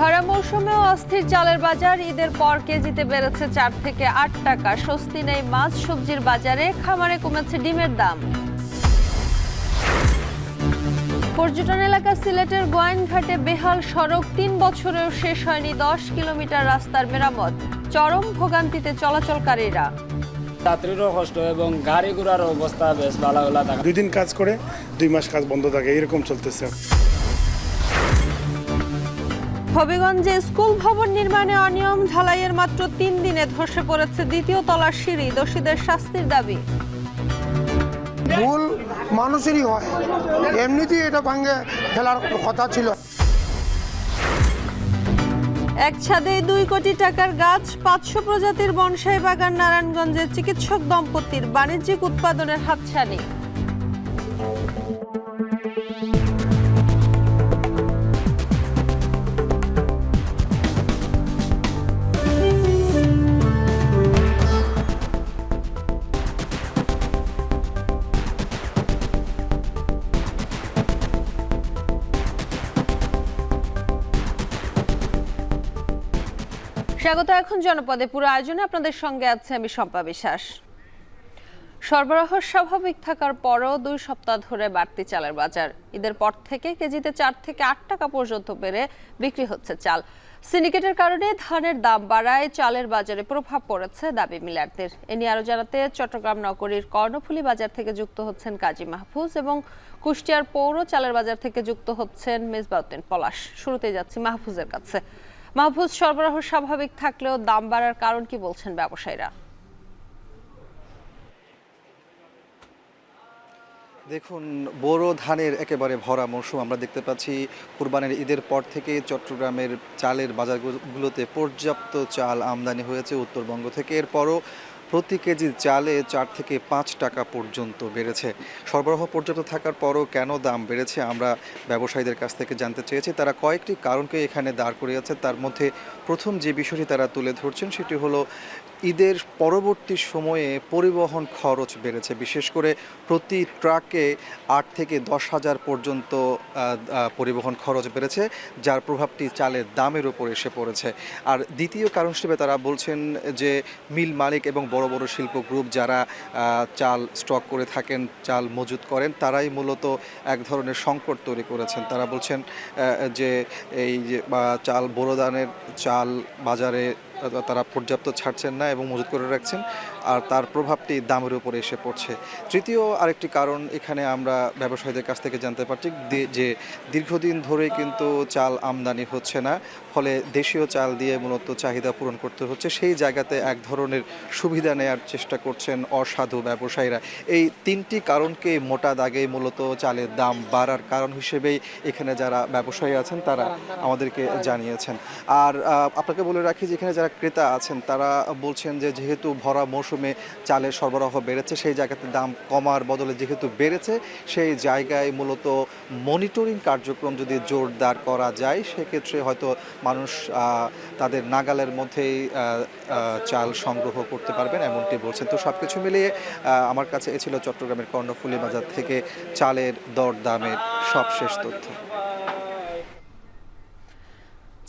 ভরা মৌসুমেও অস্থির চালের বাজার। ঈদের পর কেজিতে বেড়েছে 4 থেকে 8 টাকা। স্বস্তি নেই মাছ সবজির বাজারে, খামারে কমেছে ডিমের দাম। পর্যটন এলাকা সিলেটের গোয়াইনঘাটে বেহাল সড়ক, 3 বছরেও শেষ হয়নি 10 কিলোমিটার রাস্তার মেরামত। চরম ভোগান্তিতে চলাচলকারীরা। যাত্রীরও কষ্ট এবং গাড়ি ঘোড়ার অবস্থা বেশ ভালো থাকে। 2 দিন কাজ করে 2 মাস কাজ বন্ধ থাকে, এরকম চলতেছে। হবিগঞ্জে স্কুল ভবন নির্মাণে অনিয়ম, ঢালাইয়ের মাত্র 3 দিনে ধসে পড়েছে দ্বিতীয় তলার সিঁড়ি। দোষীদের শাস্তির দাবি। ভুল মানুষেরই হয়, এমনিতেই এটা ভাঙে ফেলার কথা ছিল। এক ছাদে 2 কোটি টাকার গাছ, 500 প্রজাতির বনসাই বাগান। নারায়ণগঞ্জের চিকিৎসক দম্পতির বাণিজ্যিক উৎপাদনের হাতছানি। স্বাগত। এখন জনপদে পুরো আয়োজনে আপনাদের সঙ্গে আছে আমি শম্পা বিশ্বাস। সরবরাহ স্বাভাবিক থাকার পরও 2 সপ্তাহ ধরে বাড়তি চালের বাজার। ঈদের পর থেকে কেজিতে 4 থেকে 8 টাকা পর্যন্ত বেড়ে বিক্রি হচ্ছে চাল। সিন্ডিকেটের কারণে ধানের দাম বাড়ায় চালের বাজারে প্রভাব পড়েছে দাবি মিলারদের। এ নিয়ে আরো জানাতে চট্টগ্রাম নগরীর কর্ণফুলী বাজার থেকে যুক্ত হচ্ছেন কাজী মাহফুজ এবং কুষ্টিয়ার পৌর চালের বাজার থেকে যুক্ত হচ্ছেন মেজবাউদ্দিন পলাশ। শুরুতেই যাচ্ছি মাহফুজের কাছে। মাহফুজ, সরবরাহ স্বাভাবিক থাকলেও দাম বাড়ার কারণ কি বলছেন ব্যবসায়ীরা? দেখুন, বোরো ধানের একেবারে ভরা মৌসুম আমরা দেখতে পাচ্ছি। কুরবানির ঈদের পর থেকে চট্টগ্রামের চালের বাজারগুলোতে পর্যাপ্ত চাল আমদানি হয়েছে উত্তরবঙ্গ থেকে। এরপরও প্রতি কেজি চালে 4 থেকে 5 টাকা পর্যন্ত বেড়েছে। সরবরাহ পর্যাপ্ত থাকার পরও কেন দাম বেড়েছে আমরা ব্যবসায়ীদের কাছ থেকে জানতে চেয়েছি। তারা কয়েকটি কারণকে এখানে দাঁড় করিয়েছে। তার মধ্যে প্রথম যে বিষয়টি তারা তুলে ধরছেন সেটি হলো ঈদের পরবর্তী সময়ে পরিবহন খরচ বেড়েছে। বিশেষ করে প্রতি ট্রাকে 8 থেকে 10 হাজার পর্যন্ত পরিবহন খরচ বেড়েছে, যার প্রভাবটি চালের দামের উপর এসে পড়েছে। আর দ্বিতীয় কারণ হিসেবে তারা বলছেন যে মিল মালিক এবং বড় বড় শিল্প গ্রুপ যারা চাল স্টক করে থাকেন, চাল মজুত করেন, তারাই মূলত এক ধরনের সংকট তৈরি করেছেন। তারা বলছেন যে এই যে চাল বোরো ধানের চাল বাজারে তারা পর্যাপ্ত ছাড়ছেন না এবং মজুত করে রাখছেন, আর তার প্রভাবটি দামের উপরে এসে পড়ছে। তৃতীয় আরেকটি কারণ এখানে আমরা ব্যবসায়ীদের কাছ থেকে জানতে পারছি যে দীর্ঘদিন ধরে কিন্তু চাল আমদানি হচ্ছে না, ফলে দেশীয় চাল দিয়ে মূলত চাহিদা পূরণ করতে হচ্ছে। সেই জায়গাতে এক ধরনের সুবিধা নেয়ার চেষ্টা করছেন অসাধু ব্যবসায়ীরা। এই 3টি কারণকে মোটা দাগে মূলত চালের দাম বাড়ার কারণ হিসেবেই এখানে যারা ব্যবসায়ী আছেন তারা আমাদেরকে জানিয়েছেন। আর আপনাকে বলে রাখি যে এখানে যারা ক্রেতা আছেন তারা বলছেন যে যেহেতু ভরা মৌসুমে চালের সরবরাহ বেড়েছে, সেই জায়গাতে দাম কমার বদলে যেহেতু বেড়েছে, সেই জায়গায় মূলত মনিটরিং কার্যক্রম যদি জোরদার করা যায় সেক্ষেত্রে হয়তো মানুষ তাদের নাগালের মধ্যেই চাল সংগ্রহ করতে পারবেন, এমনটি বলছেন। তো সব কিছু মিলিয়ে আমার কাছে এ ছিল চট্টগ্রামের কর্ণফুলী বাজার থেকে চালের দরদামের সবশেষ তথ্য।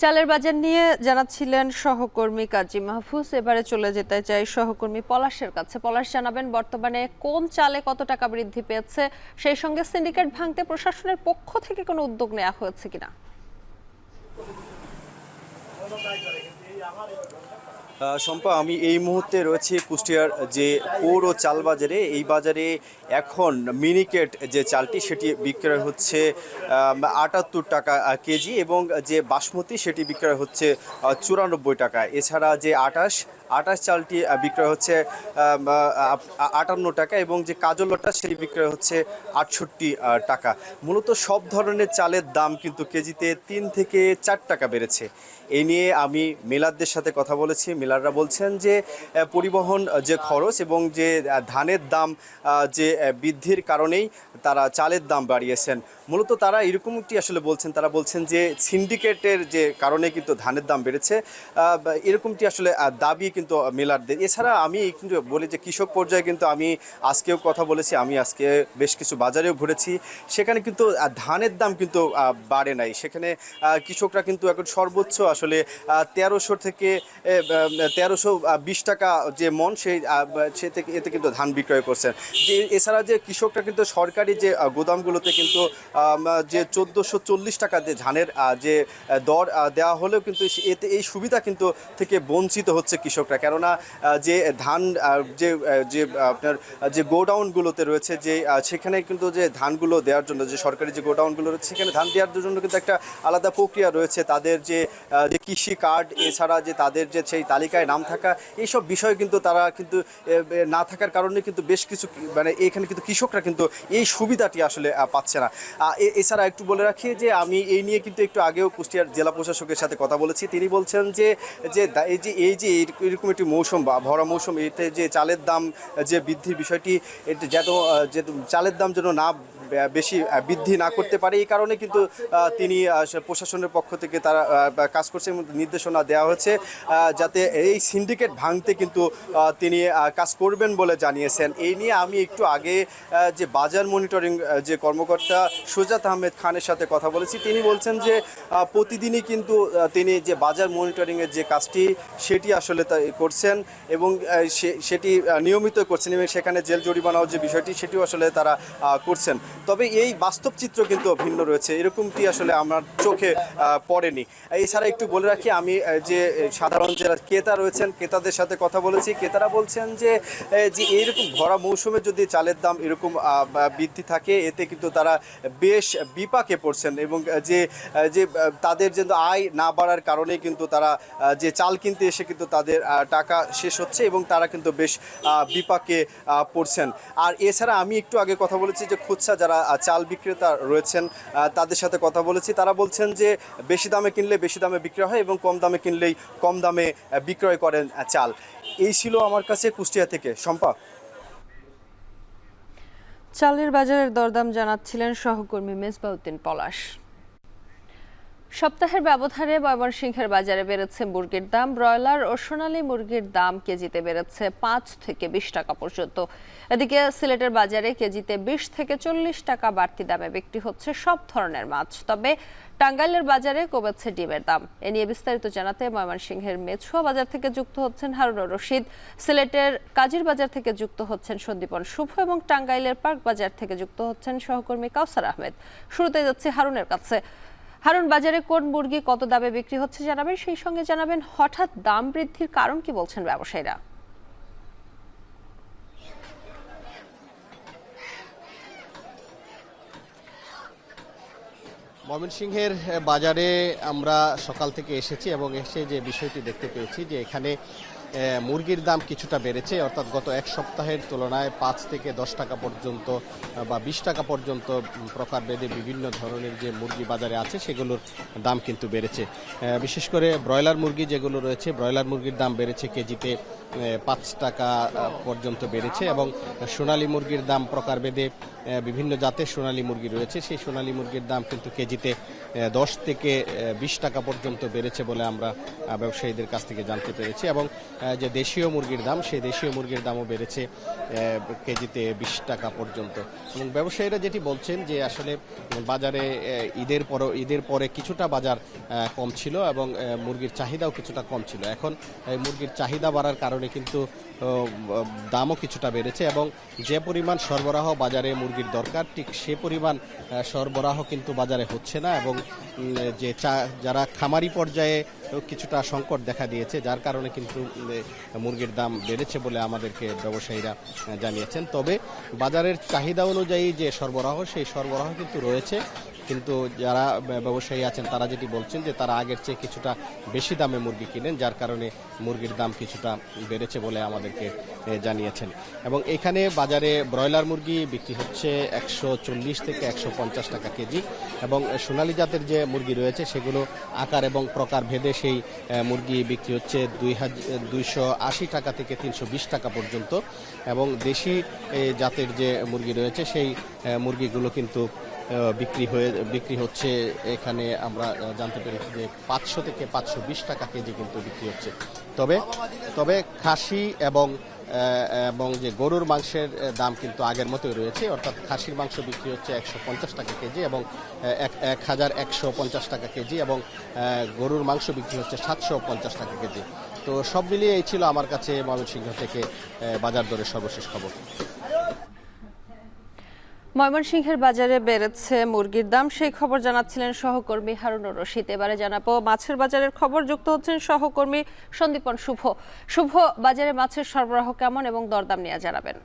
চালের বাজার নিয়ে জানাচ্ছিলেন সহকর্মী কাজী মাহফুজ। এবারে চলে যেতে চাই সহকর্মী পলাশের কাছে। পলাশ, জানাবেন বর্তমানে কোন চালে কত টাকা বৃদ্ধি পেয়েছে, সেই সঙ্গে সিন্ডিকেট ভাঙতে প্রশাসনের পক্ষ থেকে কোনো উদ্যোগ নেওয়া হয়েছে কিনা? শম্পা, আমি এই মুহূর্তে রয়েছি কুষ্টিয়ার যে পৌর চাল বাজারে। এই বাজারে এখন মিনিকেট যে চালটি সেটি বিক্রয় হচ্ছে 78 টাকা কেজি এবং যে বাসমতি সেটি বিক্রয় হচ্ছে 94 টাকা। এছাড়া যে আটাশ চালটি বিক্রয় হচ্ছে 58 টাকা এবং যে কাজলটা সেটি বিক্রয় হচ্ছে 68 টাকা। মূলত সব ধরনের চালের দাম কিন্তু কেজিতে 3 থেকে 4 টাকা বেড়েছে। এই নিয়ে আমি মিলারদের সাথে কথা বলেছি। মিলাররা বলছেন যে পরিবহন যে খরচ এবং যে ধানের দাম যে বৃদ্ধির কারণেই তারা চালের দাম বাড়িয়েছেন। মূলত তারা এরকমটি আসলে বলছেন, তারা বলছেন যে সিন্ডিকেটের যে কারণে কিন্তু ধানের দাম বেড়েছে, এরকমটি আসলে দাবি কিন্তু মেলারদের। এছাড়া আমি কিন্তু বলি যে কৃষক পর্যায়ে কিন্তু আমি আজকেও কথা বলেছি, আমি আজকে বেশ কিছু বাজারেও ঘুরেছি, সেখানে কিন্তু ধানের দাম কিন্তু বাড়ে নাই। সেখানে কৃষকরা কিন্তু এখন সর্বোচ্চ আসলে 1300 থেকে 1320 টাকা যে মন সে থেকে এতে কিন্তু ধান বিক্রয় করছেন। যে এছাড়া যে কৃষকরা কিন্তু সরকারি যে গোদামগুলোতে কিন্তু যে 1440 টাকা যে ধানের যে দর দেওয়া হলেও কিন্তু এতে এই সুবিধা কিন্তু থেকে বঞ্চিত হচ্ছে কৃষকরা। কেননা যে ধান যে যে আপনার যে গোডাউনগুলোতে রয়েছে, যে সেখানে কিন্তু যে ধানগুলো দেওয়ার জন্য যে সরকারি যে গোডাউনগুলো রয়েছে সেখানে ধান দেওয়ার জন্য কিন্তু একটা আলাদা প্রক্রিয়া রয়েছে, তাদের যে কৃষি কার্ড, এছাড়া যে তাদের যে সেই তালিকায় নাম থাকা, এইসব বিষয় কিন্তু তারা কিন্তু না থাকার কারণে কিন্তু বেশ কিছু মানে এখানে কিন্তু কৃষকরা কিন্তু এই সুবিধাটি আসলে পাচ্ছে না। এছাড়া একটু বলে রাখি যে আমি এই নিয়ে কিন্তু একটু আগেও কুষ্টিয়ার জেলা প্রশাসকের সাথে কথা বলেছি। তিনি বলছেন যে এই যে এরকম একটি মৌসুম বা ভরা মৌসুম, এতে যে চালের দাম যে বৃদ্ধির বিষয়টি, যে চালের দাম যেন না বেশি বৃদ্ধি না করতে পারে, এই কারণে কিন্তু তিনি প্রশাসনের পক্ষ থেকে তারা কাজ করছে এবং নির্দেশনা দেওয়া হয়েছে যাতে এই সিন্ডিকেট ভাঙতে কিন্তু তিনি কাজ করবেন বলে জানিয়েছেন। এই নিয়ে আমি একটু আগে যে বাজার মনিটরিং যে কর্মকর্তা সুজাত আহমেদ খানের সাথে কথা বলেছি। তিনি বলছেন যে প্রতিদিনই কিন্তু তিনি যে বাজার মনিটরিংয়ের যে কাজটি সেটি আসলে করছেন এবং সেটি নিয়মিত করছেন এবং সেখানে জেল জরিমানাও যে বিষয়টি সেটিও আসলে তারা করছেন। তবে এই বাস্তব চিত্র কিন্তু ভিন্ন রয়েছে, এরকমটি আসলে আমার চোখে পড়েনি। এছাড়া একটু বলে রাখি, আমি যে সাধারণ যারা ক্রেতা রয়েছেন ক্রেতাদের সাথে কথা বলেছি। ক্রেতারা বলছেন যে এইরকম ভরা মৌসুমে যদি চালের দাম এরকম বৃদ্ধি থাকে, এতে কিন্তু তারা বেশ বিপাকে পড়ছেন এবং যে তাদের যে আয় না বাড়ার কারণে কিন্তু তারা যে চাল কিনতে এসে কিন্তু তাদের টাকা শেষ হচ্ছে এবং তারা কিন্তু বেশ বিপাকে পড়ছেন। আর এছাড়া আমি একটু আগে কথা বলেছি যে খুচরা যারা চাল বিক্রেতা রয়েছেন তাদের সাথে কথা বলেছি। তারা বলছেন যে বেশি দামে কিনলে বেশি দামে বিক্রয় হয় এবং কম দামে কিনলেই কম দামে বিক্রয় করেন চাল। এই ছিল আমার কাছে কুষ্টিয়া থেকে শম্পা। চালের বাজারের দরদাম জানাচ্ছিলেন সহকর্মী মেজবাউদ্দিন পলাশ। সপ্তাহের ব্যবধানে ময়মনসিংহের বাজারে বেড়েছে মুরগির দাম। ব্রয়লার ও সোনালী মুরগির দাম কেজিতে বেড়েছে 5 থেকে 20 টাকা পর্যন্ত। এদিকে সিলেটের বাজারে কেজিতে 20 থেকে 40 টাকা বাড়তি দামে বিক্রি হচ্ছে সব ধরনের মাছ। তবে টাঙ্গাইলের বাজারে কমেছে ডিমের দাম। এ নিয়ে বিস্তারিত জানাতে ময়মনসিংহের মেছুয়া বাজার থেকে যুক্ত হচ্ছেন হারুনুর রশিদ, সিলেটের কাজীর বাজার থেকে যুক্ত হচ্ছেন সন্দীপন শুভ এবং টাঙ্গাইলের পার্ক বাজার থেকে যুক্ত হচ্ছেন সহকর্মী কাউসার আহমেদ। শুরুতে যাচ্ছে হারুনের কাছে। হারুন, বাজারে কোন মুরগি কত দামে বিক্রি হচ্ছে জানাবেন, সেই সঙ্গে জানাবেন হঠাৎ দাম বৃদ্ধির কারণ কি বলছেন ব্যবসায়ীরা। ময়মনসিংহের বাজারে আমরা সকাল থেকে এসেছি এবং এসে যে বিষয়টি দেখতে পেয়েছি যে এখানে মুরগির দাম কিছুটা বেড়েছে, অর্থাৎ গত এক সপ্তাহের তুলনায় 5 থেকে 10 টাকা পর্যন্ত বা 20 টাকা পর্যন্ত প্রকারভেদে বিভিন্ন ধরনের যে মুরগি বাজারে আছে সেগুলোর দাম কিন্তু বেড়েছে। বিশেষ করে ব্রয়লার মুরগি যেগুলো রয়েছে, ব্রয়লার মুরগির দাম বেড়েছে কেজিতে 5 টাকা পর্যন্ত বেড়েছে এবং সোনালী মুরগির দাম প্রকারভেদে বিভিন্ন জাতের সোনালী মুরগি রয়েছে, সেই সোনালী মুরগির দাম কিন্তু কেজিতে 10 থেকে 20 টাকা পর্যন্ত বেড়েছে বলে আমরা ব্যবসায়ীদের কাছ থেকে জানতে পেরেছি। এবং যে দেশীয় মুরগির দাম, সেই দেশীয় মুরগির দামও বেড়েছে কেজিতে 20 টাকা পর্যন্ত। এবং ব্যবসায়ীরা যেটি বলছেন যে আসলে বাজারে ঈদের পরে কিছুটা বাজার কম ছিল এবং মুরগির চাহিদাও কিছুটা কম ছিল। এখন মুরগির চাহিদা বাড়ার কারণে কিন্তু দামও কিছুটা বেড়েছে এবং যে পরিমাণ সরবরাহ বাজারে মুরগির দরকার ঠিক সে পরিমাণ সরবরাহ কিন্তু বাজারে হচ্ছে না এবং যে যারা খামারি পর্যায়ে কিছুটা সংকট দেখা দিয়েছে, যার কারণে কিন্তু মুরগির দাম বেড়েছে বলে আমাদেরকে ব্যবসায়ীরা জানিয়েছেন। তবে বাজারের চাহিদা অনুযায়ী যে সরবরাহ, সেই সরবরাহ কিন্তু রয়েছে, কিন্তু যারা ব্যবসায়ী আছেন তারা যেটি বলছেন যে তারা আগের চেয়ে কিছুটা বেশি দামে মুরগি কিনেন, যার কারণে মুরগির দাম কিছুটা বেড়েছে বলে আমাদেরকে জানিয়েছেন। এবং এখানে বাজারে ব্রয়লার মুরগি বিক্রি হচ্ছে 140 থেকে 150 টাকা কেজি এবং সোনালী জাতের যে মুরগি রয়েছে সেগুলো আকার এবং প্রকার ভেদে সেই মুরগি বিক্রি হচ্ছে 280 টাকা থেকে 320 টাকা পর্যন্ত এবং দেশি জাতের যে মুরগি রয়েছে সেই মুরগিগুলো কিন্তু বিক্রি হচ্ছে। এখানে আমরা জানতে পেরেছি যে 500 থেকে 520 টাকা কেজি কিন্তু বিক্রি হচ্ছে। তবে তবে খাসি এবং যে গরুর মাংসের দাম কিন্তু আগের মতোই রয়েছে, অর্থাৎ খাসির মাংস বিক্রি হচ্ছে 150 টাকা কেজি এবং 1150 টাকা কেজি, এবং গরুর মাংস বিক্রি হচ্ছে 750 টাকা কেজি। তো সব মিলিয়ে এই ছিল আমার কাছে ময়মনসিংহ থেকে বাজার দরের সর্বশেষ খবর। ময়মনসিংহের বাজারে বেড়েছে মুরগির দাম, সেই খবর জানাচ্ছিলেন সহকর্মী হারুনুর রশিদ। এবারে জানাবো মাছের বাজারের খবর। যুক্ত হচ্ছেন সহকর্মী সন্দীপন শুভ। শুভ, বাজারে মাছের সরবরাহ কেমন এবং দরদাম নিয়ে জানাবেন।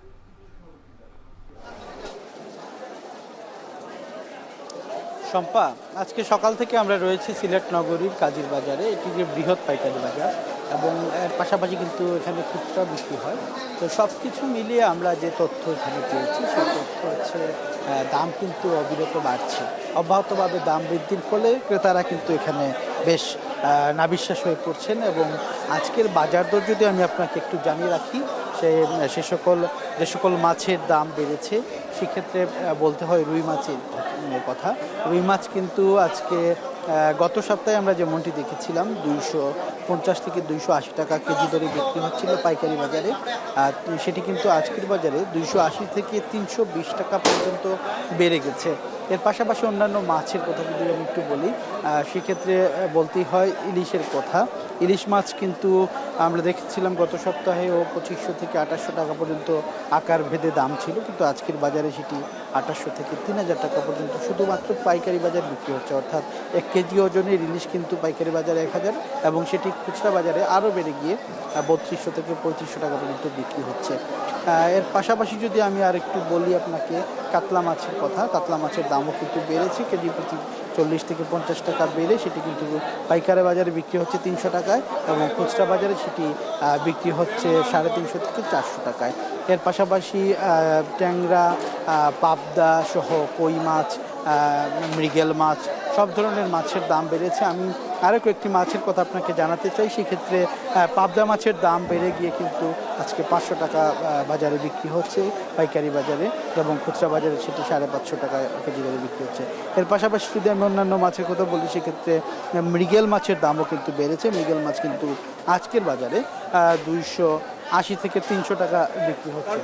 শম্পা, আজকে সকাল থেকে আমরা রয়েছি সিলেট নগরীর কাজীর বাজারে। এটি যে বৃহৎ পাইকারি বাজার এবং এর পাশাপাশি কিন্তু এখানে খুচরা বিক্রি হয়। তো সব কিছু মিলিয়ে আমরা যে তথ্য এখানে পেয়েছি সেই তথ্য হচ্ছে দাম কিন্তু অবিরত বাড়ছে। অব্যাহতভাবে দাম বৃদ্ধির ফলে ক্রেতারা কিন্তু এখানে বেশ নাবিশ্বাস হয়ে পড়ছেন। এবং আজকের বাজার দর যদি আমি আপনাকে একটু জানিয়ে রাখি, যে সকল মাছের দাম বেড়েছে সেক্ষেত্রে বলতে হয় রুই মাছের কথা। রুই মাছ কিন্তু আজকে গত সপ্তাহে আমরা যেমনটি দেখেছিলাম 250 থেকে 280 টাকা কেজি দরে বিক্রি হচ্ছিল পাইকারি বাজারে, সেটি কিন্তু আজকের বাজারে 280 থেকে 320 টাকা পর্যন্ত বেড়ে গেছে। এর পাশাপাশি অন্যান্য মাছের কথা যদি আমি একটু বলি, সেক্ষেত্রে বলতেই হয় ইলিশের কথা। ইলিশ মাছ কিন্তু আমরা দেখেছিলাম গত সপ্তাহেও 2500 থেকে 2800 টাকা পর্যন্ত আকার ভেদে দাম ছিল, কিন্তু আজকের বাজারে সেটি 2800 থেকে 3000 টাকা পর্যন্ত শুধুমাত্র পাইকারি বাজার বিক্রি হচ্ছে। অর্থাৎ 1 কেজি ওজনের ইলিশ কিন্তু পাইকারি বাজারে 1000 এবং সেটি খুচরা বাজারে আরও বেড়ে গিয়ে 3200 থেকে 3500 টাকা পর্যন্ত বিক্রি হচ্ছে। এর পাশাপাশি যদি আমি আর একটু বলি আপনাকে কাতলা মাছের কথা, কাতলা মাছের দামও কিন্তু বেড়েছে। কেজি প্রতি 40 থেকে 50 টাকা বেড়ে সেটি কিন্তু পাইকারি বাজারে বিক্রি হচ্ছে 300 টাকায় এবং খুচরা বাজারে সেটি বিক্রি হচ্ছে 350 থেকে 400 টাকায়। এর পাশাপাশি ট্যাংরা, পাবদা সহ কই মাছ, মৃগেল মাছ, সব ধরনের মাছের দাম বেড়েছে। আমি আরও কয়েকটি মাছের কথা আপনাকে জানাতে চাই। সেক্ষেত্রে পাবদা মাছের দাম বেড়ে গিয়ে কিন্তু আজকে 500 টাকা বাজারে বিক্রি হচ্ছে পাইকারি বাজারে এবং খুচরা বাজারে সেটি 550 টাকা কেজি দরে বিক্রি হচ্ছে। এর পাশাপাশি যদি আমি অন্যান্য মাছের কথা বলি, সেক্ষেত্রে মৃগেল মাছের দামও কিন্তু বেড়েছে। মৃগেল মাছ কিন্তু আজকের বাজারে 280 থেকে 300 টাকা বিক্রি হচ্ছে।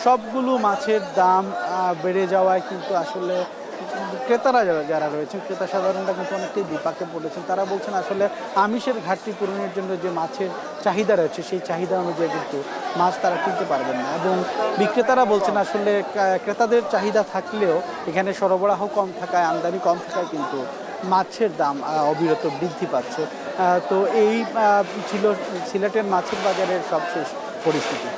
সবগুলো মাছের দাম বেড়ে যাওয়ায় কিন্তু আসলে ক্রেতারা যারা রয়েছেন, ক্রেতা সাধারণরা কিন্তু অনেকটাই বিপাকে পড়েছেন। তারা বলছেন আসলে আমিষের ঘাটতি পূরণের জন্য যে মাছের চাহিদা রয়েছে সেই চাহিদা অনুযায়ী কিন্তু মাছ তারা কিনতে পারবেন না। এবং বিক্রেতারা বলছেন আসলে ক্রেতাদের চাহিদা থাকলেও এখানে সরবরাহ কম থাকায়, আমদানি কম থাকায় কিন্তু মাছের দাম অবিরত বৃদ্ধি পাচ্ছে। তো এই ছিল সিলেটের মাছের বাজারের সবশেষ পরিস্থিতি।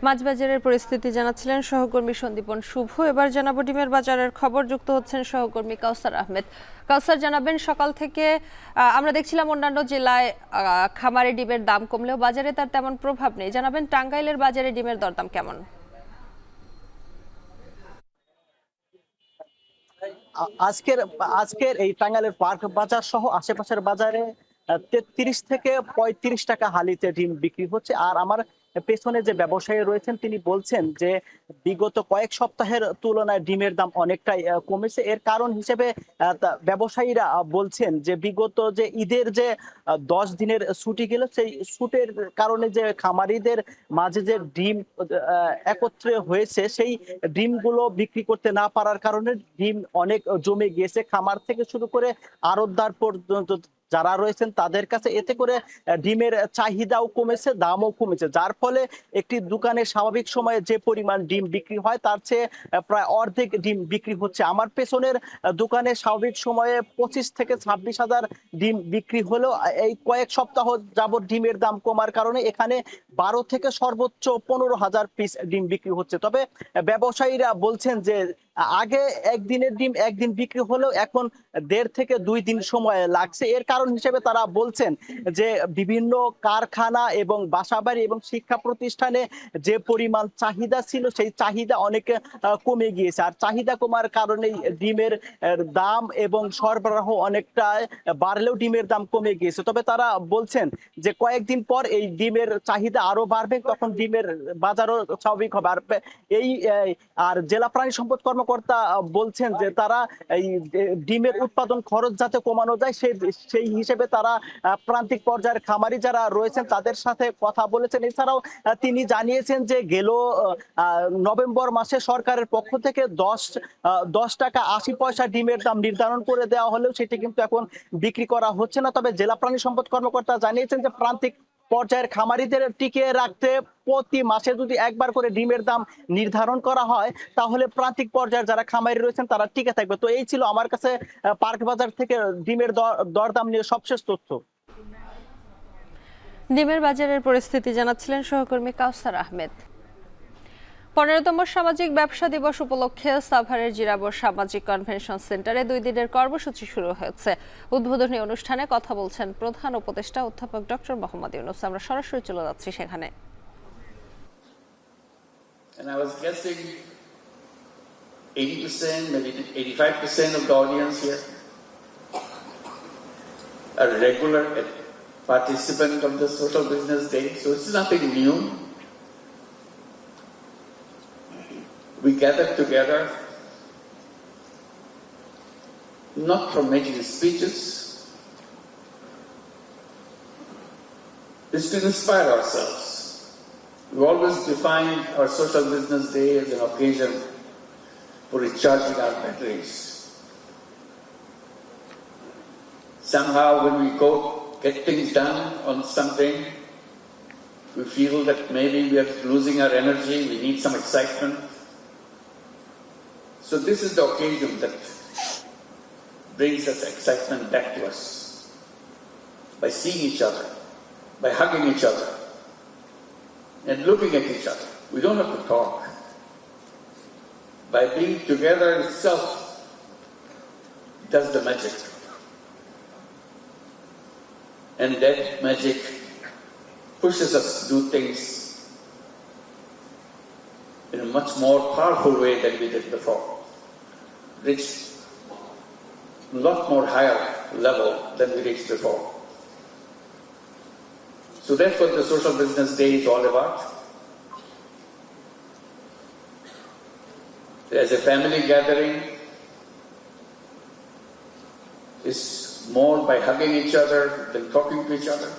মাছ বাজারের পরিস্থিতি জানাচ্ছিলেন সহকর্মী সন্দীপন শুভ। এবার জানাবো ডিমের বাজারের খবর। যুক্ত হচ্ছেন সহকর্মী কাউসার আহমেদ। কাউসার, জানাবেন সকাল থেকে আমরা দেখছিলাম অন্যান্য জেলায় খামারে ডিমের দাম কমলেও বাজারে তার তেমন প্রভাব নেই। জানাবেন টাঙ্গাইলের বাজারে ডিমের দরদাম কেমন? আজকের এই টাঙ্গাইলের পার্ক বাজার সহ আশেপাশের বাজারে 33 থেকে 35 টাকা হালিতে ডিম বিক্রি হচ্ছে। আর আমার পেছনে যে ব্যবসায়ী রয়েছেন তিনি বলছেন যে বিগত কয়েক সপ্তাহের তুলনায় ডিমের দাম অনেকটাই কমেছে। এর কারণ হিসেবে ব্যবসায়ীরা বলছেন যে বিগত যে ঈদের যে 10 দিনের ছুটি গেল, সেই ছুটির কারণে যে খামারিদের মাঝে যে ডিম একত্রে হয়েছে, সেই ডিমগুলো বিক্রি করতে না পারার কারণে ডিম অনেক জমে গিয়েছে খামার থেকে শুরু করে আড়তদার পর্যন্ত যারা রয়েছেন তাদের কাছে। এতে করে ডিমের চাহিদাও কমেছে, দামও কমেছে, যার ফলে একটি দোকানে স্বাভাবিক সময়ে যে পরিমাণ ডিম বিক্রি হয় তার চেয়ে প্রায় অর্ধেক ডিম বিক্রি হচ্ছে। আমার পেছনের দোকানে স্বাভাবিক সময়ে 25 থেকে 26 হাজার ডিম বিক্রি হলেও এই কয়েক সপ্তাহ যাবত ডিমের দাম কমার কারণে এখানে 12 থেকে সর্বোচ্চ 15,000 পিস ডিম বিক্রি হচ্ছে। তবে ব্যবসায়ীরা বলছেন যে আগে একদিনের ডিম একদিন বিক্রি হলেও এখন 1.5 থেকে 2 দিন সময় লাগছে। এর কারণ হিসেবে তারা বলছেন যে বিভিন্ন কারখানা এবং বাসাবাড়ি এবং শিক্ষা প্রতিষ্ঠানে যে পরিমাণ চাহিদা ছিল সেই চাহিদা অনেক কমে গিয়েছে। আর চাহিদা কমার কারণে ডিমের দাম এবং সরবরাহ অনেকটা বাড়লেও ডিমের দাম কমে গিয়েছে। তবে তারা বলছেন যে কয়েকদিন পর এই ডিমের চাহিদা আরো বাড়বে, তখন ডিমের বাজারও স্বাভাবিক হবে। আর জেলা প্রাণী সম্পদ কর্মকর্তা কর্মকর্তা বলছেন যে তারা এই ডিমের উৎপাদন খরচ যাতে কমানো যায় সেই হিসেবে তারা প্রান্তিক পর্যায়ের খামারি যারা রয়েছেন তাদের সাথে কথা বলেছেন। এছাড়াও তিনি জানিয়েছেন যে গেল নভেম্বর মাসে সরকারের পক্ষ থেকে 10 টাকা 80 পয়সা ডিমের দাম নির্ধারণ করে দেওয়া হলেও সেটি কিন্তু এখন বিক্রি করা হচ্ছে না। তবে জেলা প্রাণী সম্পদ কর্মকর্তা জানিয়েছেন যে প্রান্তিক পর্যায়ের খামারিদের টিকিয়ে রাখতে প্রতি মাসে যদি একবার করে ডিমের দাম নির্ধারণ করা হয় তাহলে প্রান্তিক পর্যায়ের যারা খামারি রয়েছেন তারা টিকে থাকবে। তো এই ছিল আমার কাছে পার্ক বাজার থেকে ডিমের দরদাম নিয়ে সবশেষ তথ্য। ডিমের বাজারের পরিস্থিতি জানাচ্ছিলেন সহকর্মী কাউসার আহমেদ। 15তম সামাজিক ব্যবসা দিবস উপলক্ষে সাভারের জিরাবর সামাজিক কনভেনশন সেন্টারে 2 দিনের কর্মসূচি শুরু হয়েছে। উদ্বোধনী অনুষ্ঠানে কথা বলছেন প্রধান উপদেষ্টা অধ্যাপক ডক্টর মোহাম্মদ ইউনূস। আমরা সরাসরি চলে যাচ্ছি সেখানে। And I was guessing 80%, maybe 85% of the audience here are regular participant of the Social Business Day, so it's nothing new. We gathered together not for making speeches, it's to inspire ourselves. We always defined our Social Business Day as an occasion for recharging our batteries. Somehow when we go get things done on something, we feel that maybe we are losing our energy, we need some excitement. So this is the occasion that brings us excitement back to us. By seeing each other, by hugging each other, and looking at each other. We don't have to talk. By being together itself does the magic. And that magic pushes us to do things in a much more powerful way than we did before. Reach a lot more higher level than we reached before. So that's what the Social Business Day is all about. As a family gathering, it's more by hugging each other than talking to each other.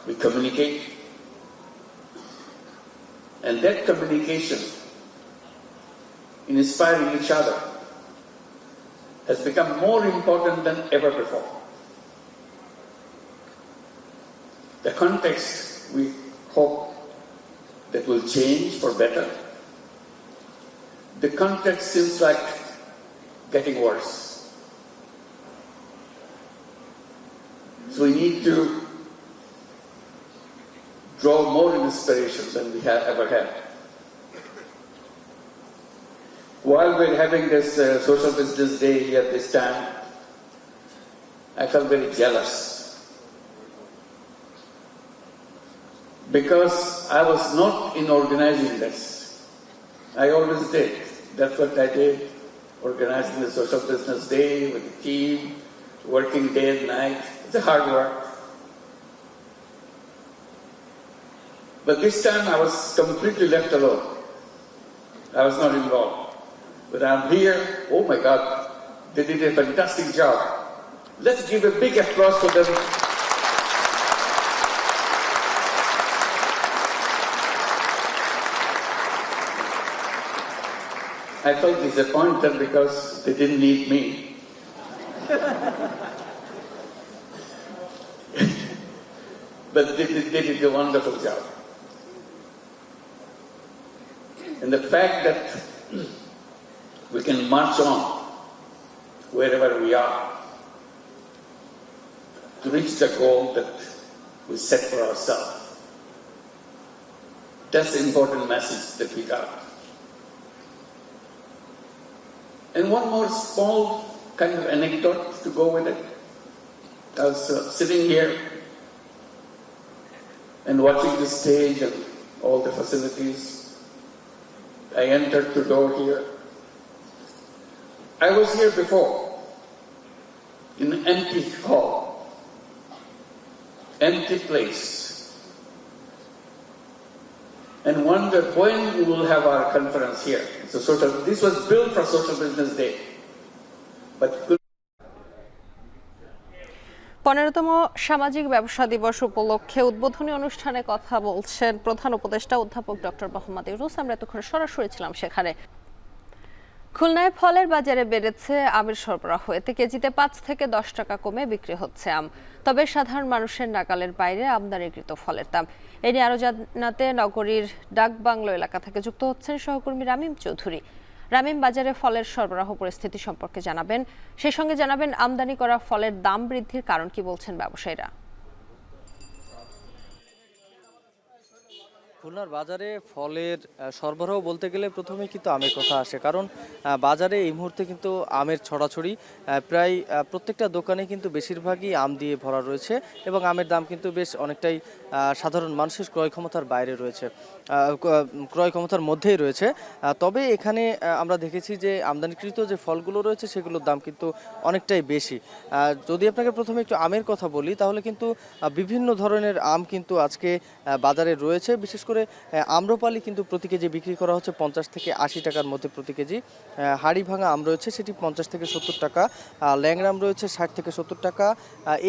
We communicate. And that communication, in inspiring each other, has become more important than ever before. The context, we hope, that will change for better. The context seems like getting worse. So we need to draw more inspiration than we have ever had. While we're having this Social Business Day here this time, I felt very jealous. Because I was not in organizing this. I always did. That's what I did, organizing the Social Business Day with the team, working day and night. It's a hard work. But this time I was completely left alone. I was not involved. But I'm here, oh my God, they did a fantastic job. Let's give a big applause to them. I felt disappointed because they didn't need me. But they did a wonderful job. And the fact that we can march on wherever we are to reach the goal that we set for ourselves. That's the important message that we got. And one more small kind of anecdote to go with it. I was sitting here and watching the stage and all the facilities. I entered the door here. I was here before, in an empty hall, empty place, and wondered when we will have our conference here. So this was built for Social Business Day. But 15তম সামাজিক ব্যবসা দিবস উপলক্ষে উদ্বোধনী অনুষ্ঠানে কথা বলছেন প্রধান উপদেষ্টা অধ্যাপক ডক্টর মোহাম্মদ ইউনূস। আমরা এতক্ষণ সরাসরি ছিলাম সেখানে। খুলনায় ফলের বাজারে বেড়েছে আমের সরবরাহ, এতে কেজিতে 5 থেকে 10 টাকা কমে বিক্রি হচ্ছে আম। তবে সাধারণ মানুষের নাগালের বাইরে আমদানিকৃত ফলের দাম। এ নিয়ে আরো জানাতে নগরীর ডাকবাংলো এলাকা থেকে যুক্ত হচ্ছেন সহকর্মী রামিম চৌধুরী। রামিম, বাজারে ফলের সরবরাহ পরিস্থিতি সম্পর্কে জানাবেন, সেই সঙ্গে জানাবেন আমদানি করা ফলের দাম বৃদ্ধির কারণ কি বলছেন ব্যবসায়ীরা। খুলনার বাজারে ফলের সরবরাহ বলতে গেলে প্রথমেই কিন্তু আমের কথা আসে, কারণ বাজারে এই মুহূর্তে কিন্তু আমের ছড়াছড়ি। প্রায় প্রত্যেকটা দোকানে কিন্তু বেশিরভাগই আম দিয়ে ভরা রয়েছে এবং আমের দাম কিন্তু বেশ অনেকটাই সাধারণ মানুষের ক্রয় ক্ষমতার বাইরে রয়েছে, ক্রয় ক্ষমতার মধ্যেই রয়েছে। তবে এখানে আমরা দেখেছি যে আমদানিকৃত যে ফলগুলো রয়েছে সেগুলোর দাম কিন্তু অনেকটাই বেশি। যদি আপনাকে প্রথমে একটু আমের কথা বলি, তাহলে কিন্তু বিভিন্ন ধরনের আম কিন্তু আজকে বাজারে রয়েছে। বিশেষ করে আম্রপালি কিন্তু প্রতি কেজি বিক্রি করা হচ্ছে 50 থেকে 80 টাকার মধ্যে প্রতি কেজি। হাড়ি ভাঙা আম রয়েছে, সেটি 50 থেকে 70 টাকা। ল্যাংড়া আম রয়েছে 60 থেকে 70 টাকা।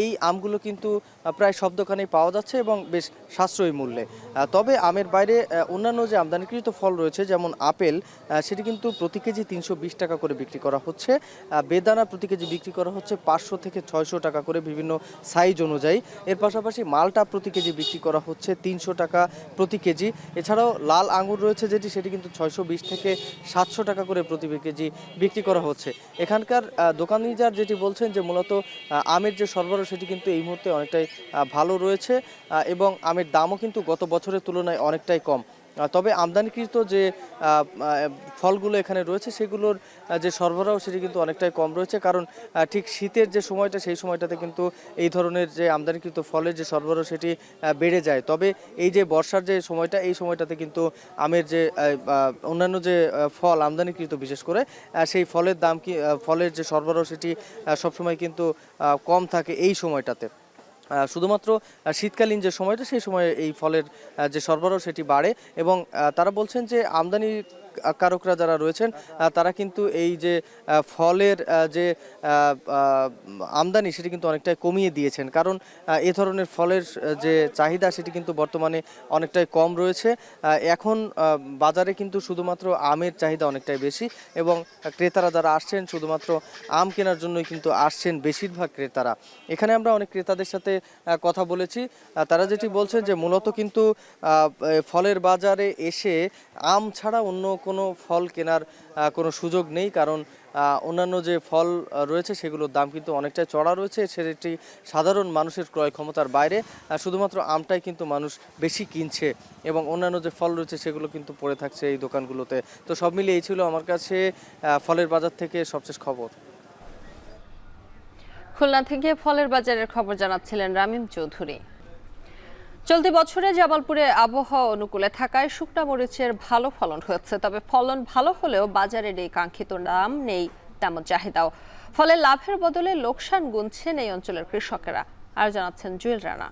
এই আমগুলো কিন্তু প্রায় সব দোকানেই পাওয়া যাচ্ছে এবং বেশ সাশ্রয়ী মূল্যে। তবে আমের বাইরে অন্যান্য যে আমদানিকৃত ফল রয়েছে, যেমন আপেল, সেটি কিন্তু প্রতি কেজি 320 টাকা করে বিক্রি করা হচ্ছে। বেদানা প্রতি কেজি বিক্রি করা হচ্ছে 500 থেকে 600 টাকা করে বিভিন্ন সাইজ অনুযায়ী। এর পাশাপাশি মালটা প্রতি কেজি বিক্রি করা হচ্ছে 300 টাকা প্রতি কেজি। এছাড়াও লাল আঙুর রয়েছে সেটি কিন্তু 620 থেকে 700 টাকা করে প্রতি কেজি বিক্রি করা হচ্ছে। এখানকার দোকানিজার যেটি বলছেন যে মূলত আমের যে সরবরাহ সেটি কিন্তু এই মুহূর্তে অনেকটাই ভালো রয়েছে এবং আমের দামও কিন্তু গত বছরের তুলনায় অনেকটাই কম। তবে আমদানিকৃত যে ফলগুলো এখানে রয়েছে সেগুলোর যে সরবরাহ সেটি কিন্তু অনেকটাই কম রয়েছে, কারণ ঠিক শীতের যে সময়টা সেই সময়টাতে কিন্তু এই ধরনের যে আমদানিকৃত ফলের যে সরবরাহ সেটি বেড়ে যায়। তবে এই যে বর্ষার যে সময়টা, এই সময়টাতে কিন্তু আমের যে অন্যান্য যে ফল আমদানিকৃত বিশেষ করে সেই ফলের দাম ফলের যে সরবরাহ সেটি সবসময় কিন্তু কম থাকে এই সময়টাতে। শুধুমাত্র শীতকালীন যে সময়টা সেই সময়ে এই ফলের যে সরবরাহ সেটি বাড়ে এবং তারা বলছেন যে আমদানি কারকরা যারা রয়েছেন তারা কিন্তু এই যে ফলের যে আমদানি সেটি কিন্তু অনেকটাই কমিয়ে দিয়েছেন, কারণ এ ধরনের ফলের যে চাহিদা সেটি কিন্তু বর্তমানে অনেকটাই কম রয়েছে। এখন বাজারে কিন্তু শুধুমাত্র আমের চাহিদা অনেকটাই বেশি এবং ক্রেতারা যারা আসছেন শুধুমাত্র আম কেনার জন্যই কিন্তু আসছেন বেশিরভাগ ক্রেতারা। এখানে আমরা অনেক ক্রেতাদের সাথে কথা বলেছি, তারা যেটি বলছেন যে মূলত কিন্তু ফলের বাজারে এসে আম ছাড়া অন্য কোনো ফল কেনার কোনো সুযোগ নেই, কারণ অন্যান্য যে ফল রয়েছে সেগুলোর দাম কিন্তু অনেকটাই চড়া রয়েছে, সেটি সাধারণ মানুষের ক্রয় ক্ষমতার বাইরে। শুধুমাত্র আমটাই কিন্তু মানুষ বেশি কিনছে এবং অন্যান্য যে ফল রয়েছে সেগুলো কিন্তু পড়ে থাকছে এই দোকানগুলোতে। তো সব মিলিয়ে এই ছিল আমার কাছে ফলের বাজার থেকে সবশেষ খবর। খুলনা থেকে ফলের বাজারের খবর জানাচ্ছিলেন রামিম চৌধুরী। চলতি বছরে জামালপুরে আবহাওয়া অনুকূলে থাকায় শুকনা মরিচের ভালো ফলন হয়েছে, তবে ফলন ভালো হলেও বাজারের এই কাঙ্ক্ষিত দাম নেই তেমন চাহিদাও। ফলে লাভের বদলে লোকসান গুনছেন এই অঞ্চলের কৃষকেরা। আর জানাচ্ছেন জুয়েল রানা।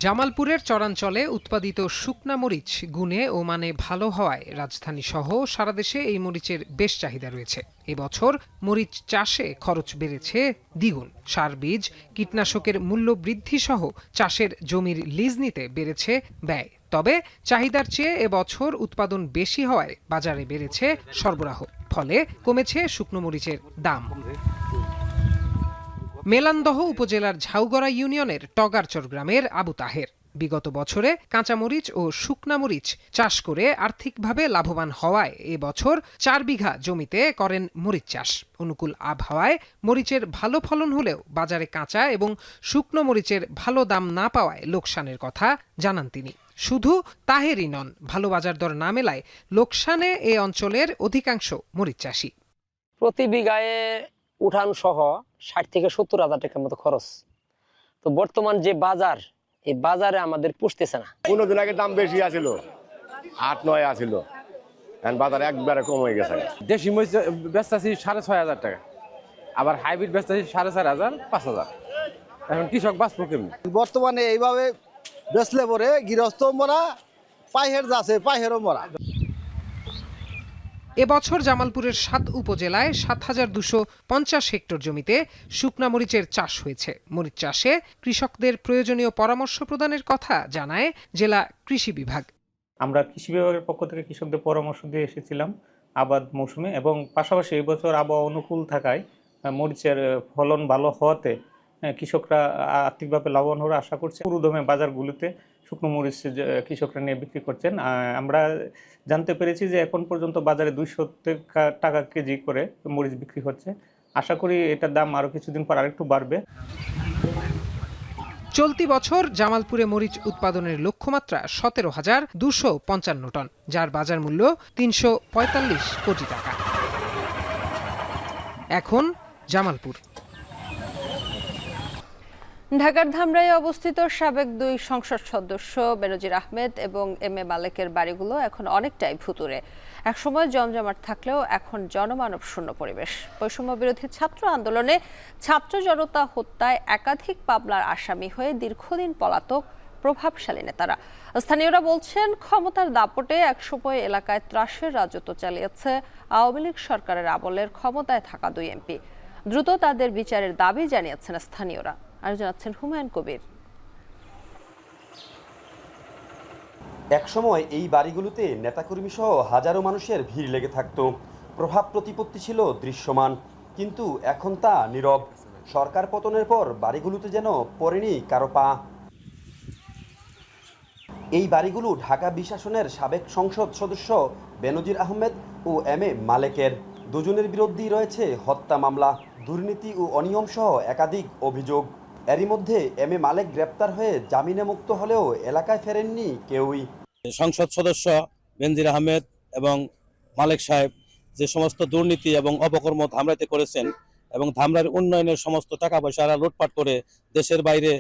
জামালপুরের চরাঞ্চলে উৎপাদিত শুকনা মরিচ গুণে ও মানে ভালো হওয়ায় রাজধানী সহ সারা দেশে এই মরিচের বেশ চাহিদা রয়েছে। এবছর মরিচ চাষে খরচ বেড়েছে দ্বিগুণ। সার, বীজ, কীটনাশকের মূল্য বৃদ্ধি সহ চাষের জমির লিজ নিতে বেড়েছে ব্যয়। তবে চাহিদার চেয়ে এবছর উৎপাদন বেশি হওয়ায় বাজারে বেড়েছে সরবরাহ, ফলে কমেছে শুকনো মরিচের দাম। মেলান্দহ উপজেলার ঝাউগড়া ইউনিয়নের টগারচর গ্রামের আবু তাহের বিগত বছরে কাঁচামরিচ ও শুকনা মরিচ চাষ করে আর্থিকভাবে লাভবান হওয়ায় এবছর 4 বিঘা জমিতে করেন মরিচ চাষ। অনুকূল আবহাওয়ায় মরিচের ভালো ফলন হলেও বাজারে কাঁচা এবং শুকনো মরিচের ভালো দাম না পাওয়ায় লোকসানের কথা জানান তিনি। শুধু তাহেরই নন, ভালো বাজার দর না মেলায় লোকসানে এ অঞ্চলের অধিকাংশ মরিচ চাষি। প্রতি বিঘায় উঠান সহ 60 থেকে 70 হাজার টাকার মতো খরচ। তো বর্তমান যে বাজার, এই বাজারে আমাদের পুষতেছে না। 15 দিন আগে দাম বেশি আছিল, 8-9 আছিল, এখন বাজার একবারে কম হয়ে গেছে। দেশি মরিচ বেচতেছি 6,500 টাকা, আবার হাইব্রিড বেচতেছি 4,500, 5,000। এখন কৃষক বাঁচবো কেমনি? বর্তমানে এইভাবে বেচলে পরে গৃহস্থ মরা, পাইহের যাচ্ছে পাইহেরও মরা। এবছর জামালপুরের ৭ উপজেলায় ৭,২৫০ হেক্টর জমিতে শুকনা মরিচের চাষ হয়েছে। মরিচ চাষে কৃষকদের প্রয়োজনীয় পরামর্শ প্রদানের কথা জানায় জেলা কৃষি বিভাগ। আমরা কৃষি বিভাগের পক্ষ থেকে কৃষকদের পরামর্শ দিয়ে এসেছিলাম আবাদ মৌসুমে, এবং পাশাপাশি এবছর আবহাওয়া অনুকূল থাকায় মরিচের ফলন ভালো হওয়াতে কৃষকরা আর্থিকভাবে লাভবান হওয়ার আশা করছে। পুরোদমে বাজারগুলিতে শুকনো মরিচ কৃষকরা নিয়ে বিক্রি করছেন। আমরা জানতে পেরেছি যে এখন পর্যন্ত বাজারে 200 টাকা কেজি করে মরিচ বিক্রি হচ্ছে। আশা করি এটার দাম আরও কিছুদিন পর আরেকটু বাড়বে। চলতি বছর জামালপুরে মরিচ উৎপাদনের লক্ষ্যমাত্রা 17,255 টন, যার বাজার মূল্য 345 কোটি টাকা। এখন জামালপুর। ঢাকার ধামরাইয়ে অবস্থিত সাবেক 2 সংসদ সদস্য বেনজির আহমেদ এবং এম এ মালেকের বাড়িগুলো এখন অনেকটাই ভুতুড়ে। একসময় জমজমাট থাকলেও এখন জনমানব শূন্য পরিবেশ। বৈষম্য বিরোধী ছাত্র আন্দোলনে ছাত্র জনতা হত্যায় একাধিক মামলার আসামি হয়ে দীর্ঘদিন পলাতক প্রভাবশালী নেতারা। স্থানীয়রা বলছেন, ক্ষমতার দাপটে একসময় এলাকায় ত্রাসের রাজত্ব চালিয়েছে আওয়ামী লীগ সরকারের আমলের ক্ষমতায় থাকা 2 এমপি। দ্রুত তাদের বিচারের দাবি জানিয়েছেন স্থানীয়রা। আর জানাচ্ছেন হুমায়ুন কবির। একসময় এই বাড়িগুলোতে নেতাকর্মী সহ হাজারো মানুষের ভিড় লেগে থাকতো। প্রভাব প্রতিপত্তি ছিল দৃশ্যমান, কিন্তু এখন তা নীরব। সরকার পতনের পর বাড়িগুলোতে যেন পড়েনি কারো পা। এই বাড়িগুলো ঢাকা 20 আসনের সাবেক সংসদ সদস্য বেনজির আহমেদ ও এম এ মালেকের। দুজনের বিরুদ্ধেই রয়েছে হত্যা মামলা, দুর্নীতি ও অনিয়ম সহ একাধিক অভিযোগ। এরই মধ্যে এম এ মালেক গ্রেপ্তার হয়ে জামিনে মুক্ত হলেও এলাকায় ফেরেননি কেউই। সংসদ সদস্য বেনজির আহমেদ এবং মালেক সাহেব যে সমস্ত দুর্নীতি এবং অপকর্ম ধামরাইতে করেছেন এবং ধামরাইয়ের উন্নয়নের সমস্ত টাকা পয়সা লুটপাট করে দেশের বাইরে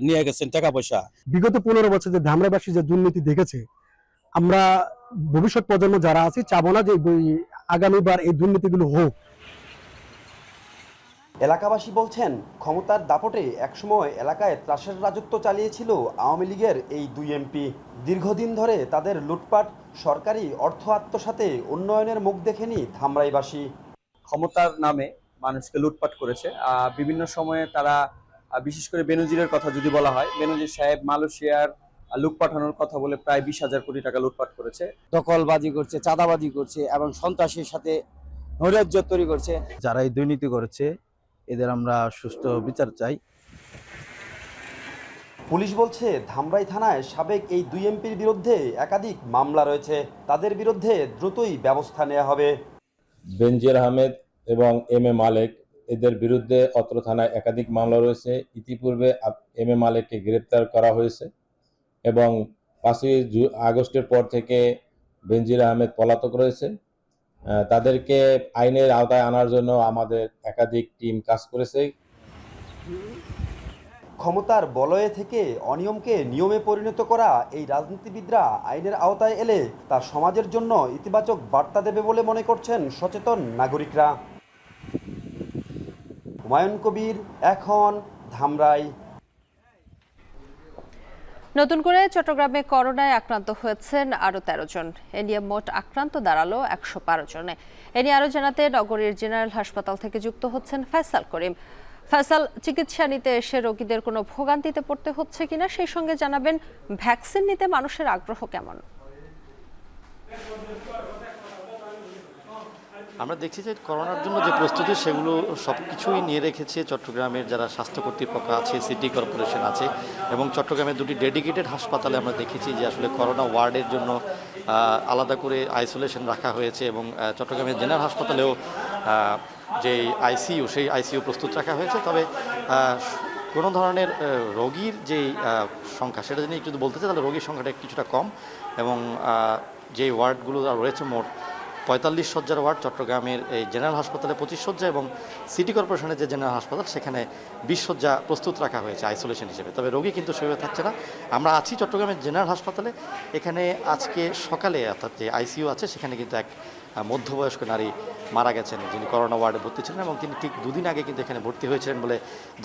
নিয়ে গেছেন টাকা পয়সা। বিগত 15 বছর যে ধামরাইবাসী যে দুর্নীতি দেখেছে, আমরা ভবিষ্যৎ প্রজন্ম যারা আছে চাবো না যে আগামীবার এই দুর্নীতিগুলো হোক। এলাকাবাসী বলছেন, ক্ষমতার দাপটে একসময় এলাকায় ত্রাসের রাজত্ব চালিয়েছিল আওয়ামী লীগের এই 2 এমপি। দীর্ঘদিন ধরে তাদের লুটপাট, সরকারি অর্থ আত্মসাতে উন্নয়নের মুখ দেখেনি ধামরাইবাসী। ক্ষমতার নামে মানুষকে লুটপাট করেছে। বিভিন্ন সময়ে তারা, বিশেষ করে বেনজিরের কথা যদি বলা হয়, বেনজির সাহেব মালয়েশিয়ার লুট পাঠানোর কথা বলে প্রায় 20,000 কোটি টাকা লুটপাট করেছে। দখলবাজি করছে, চাঁদাবাজি করছে এবং সন্ত্রাসের সাথে নৈরাজ্য তৈরি করছে। যারা এই দুর্নীতি করেছে এদের আমরা সুষ্ঠু বিচার চাই। পুলিশ বলছে, ধামরাই থানায় সাবেক এই 2 এমপির বিরুদ্ধে একাধিক মামলা রয়েছে। তাদের বিরুদ্ধে দ্রুতই ব্যবস্থা নেওয়া হবে। বেনজির আহমেদ এবং এম এ মালেক, এদের বিরুদ্ধে অত্র থানায় একাধিক মামলা রয়েছে। ইতিপূর্বে এম এ মালেককে গ্রেপ্তার করা হয়েছে এবং 5ই আগস্টের পর থেকে বেনজির আহমেদ পলাতক রয়েছে। তাদেরকে আইনের আওতায় আনার জন্য আমাদের একাধিক টিম কাজ করেছে। ক্ষমতার বলয়ে থেকে অনিয়মকে নিয়মে পরিণত করা এই রাজনীতিবিদরা আইনের আওতায় এলে তা সমাজের জন্য ইতিবাচক বার্তা দেবে বলে মনে করছেন সচেতন নাগরিকরা। হুমায়ুন কবির, এখন, ধামরাই। নতুন করে চট্টগ্রামে করোনায় আক্রান্ত হয়েছেন আরও 13 জন। এ নিয়ে মোট আক্রান্ত দাঁড়ালো 112 জনে। এ নিয়ে আরও জানাতে নগরীর জেনারেল হাসপাতাল থেকে যুক্ত হচ্ছেন ফয়সাল করিম। ফয়সাল, চিকিৎসা নিতে এসে রোগীদের কোনো ভোগান্তিতে পড়তে হচ্ছে কিনা, সেই সঙ্গে জানাবেন ভ্যাকসিন নিতে মানুষের আগ্রহ কেমন? আমরা দেখছি যে করোনার জন্য যে প্রস্তুতি সেগুলো সব কিছুই নিয়ে রেখেছে চট্টগ্রামের যারা স্বাস্থ্য কর্তৃপক্ষ আছে, সিটি কর্পোরেশন আছে এবং চট্টগ্রামের 2টি ডেডিকেটেড হাসপাতালে আমরা দেখেছি যে আসলে করোনা ওয়ার্ডের জন্য আলাদা করে আইসোলেশন রাখা হয়েছে এবং চট্টগ্রামের জেনারেল হাসপাতালেও যেই আইসিইউ, সেই আইসিইউ প্রস্তুত রাখা হয়েছে। তবে কোনো ধরনের রোগীর যেই সংখ্যা সেটা যদি একটু বলতে চাই তাহলে রোগীর সংখ্যাটা কিছুটা কম এবং যে ওয়ার্ডগুলো রয়েছে মোট 45 শয্যার ওয়ার্ড চট্টগ্রামের এই জেনারেল হাসপাতালে 25 শয্যা এবং সিটি কর্পোরেশনের যে জেনারেল হাসপাতাল সেখানে 20 শয্যা প্রস্তুত রাখা হয়েছে আইসোলেশন হিসেবে। তবে রোগী কিন্তু সেভাবে থাকছে না। আমরা আছি চট্টগ্রামের জেনারেল হাসপাতালে। এখানে আজকে সকালে অর্থাৎ যে আইসিইউ আছে সেখানে কিন্তু এক মধ্যবয়স্ক নারী মারা গেছেন, যিনি করোনা ওয়ার্ডে ভর্তি ছিলেন এবং তিনি ঠিক 2 দিন আগে কিন্তু এখানে ভর্তি হয়েছিলেন বলে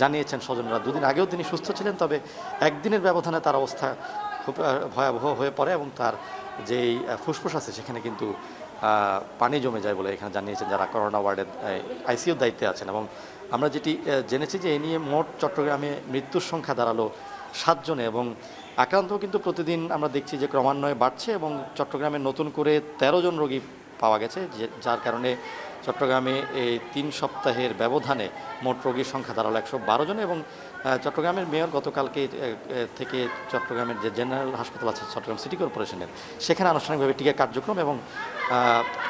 জানিয়েছেন স্বজনরা। 2 দিন আগেও তিনি সুস্থ ছিলেন, তবে একদিনের ব্যবধানে তার অবস্থা খুব ভয়াবহ হয়ে পড়ে এবং তার যেই ফুসফুস আছে সেখানে কিন্তু পানি জমে যায় বলে এখানে জানিয়েছেন যারা করোনা ওয়ার্ডের আইসিইউর দায়িত্বে আছেন। এবং আমরা যেটি জেনেছি যে এ নিয়ে মোট চট্টগ্রামে মৃত্যুর সংখ্যা দাঁড়ালো 7 জনে এবং আক্রান্ত কিন্তু প্রতিদিন আমরা দেখছি যে ক্রমান্বয়ে বাড়ছে এবং চট্টগ্রামে নতুন করে 13 জন রোগী পাওয়া গেছে, যার কারণে চট্টগ্রামে এই 3 সপ্তাহের ব্যবধানে মোট রোগীর সংখ্যা দাঁড়ালো 112 জন। এবং চট্টগ্রামের মেয়র গতকালকে থেকে চট্টগ্রামের যে জেনারেল হাসপাতাল আছে চট্টগ্রাম সিটি কর্পোরেশনের, সেখানে আনুষ্ঠানিকভাবে টিকা কার্যক্রম এবং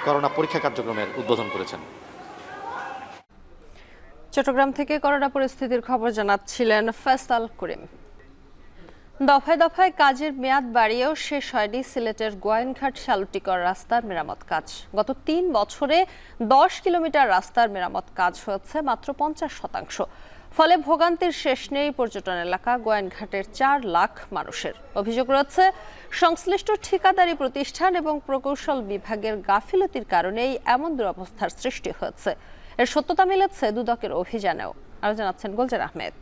করোনা পরীক্ষা কার্যক্রমের উদ্বোধন করেছেন। চট্টগ্রাম থেকে করোনা পরিস্থিতির খবর জানাচ্ছিলেন ফয়সাল করিম। দফায় দফায় কাজের মেয়াদ বাড়িয়েও শেষ হয়নি সিলেটের গোয়াইনঘাট শালুটিকর রাস্তার মেরামত কাজ। গত 3 বছরে 10 কিলোমিটার রাস্তার মেরামত কাজ হয়েছে মাত্র 50%। ফলে ভোগান্তির শেষ নেই পর্যটন এলাকা গোয়াইনঘাটের 4 লাখ মানুষের। অভিযোগ রয়েছে সংশ্লিষ্ট ঠিকাদারি প্রতিষ্ঠান এবং প্রকৌশল বিভাগের গাফিলতির কারণেই এমন দুরবস্থার সৃষ্টি হয়েছে। এর সত্যতা মিলেছে দুদকের অভিযানেও। আরো জানাচ্ছেন গুলজার আহমেদ।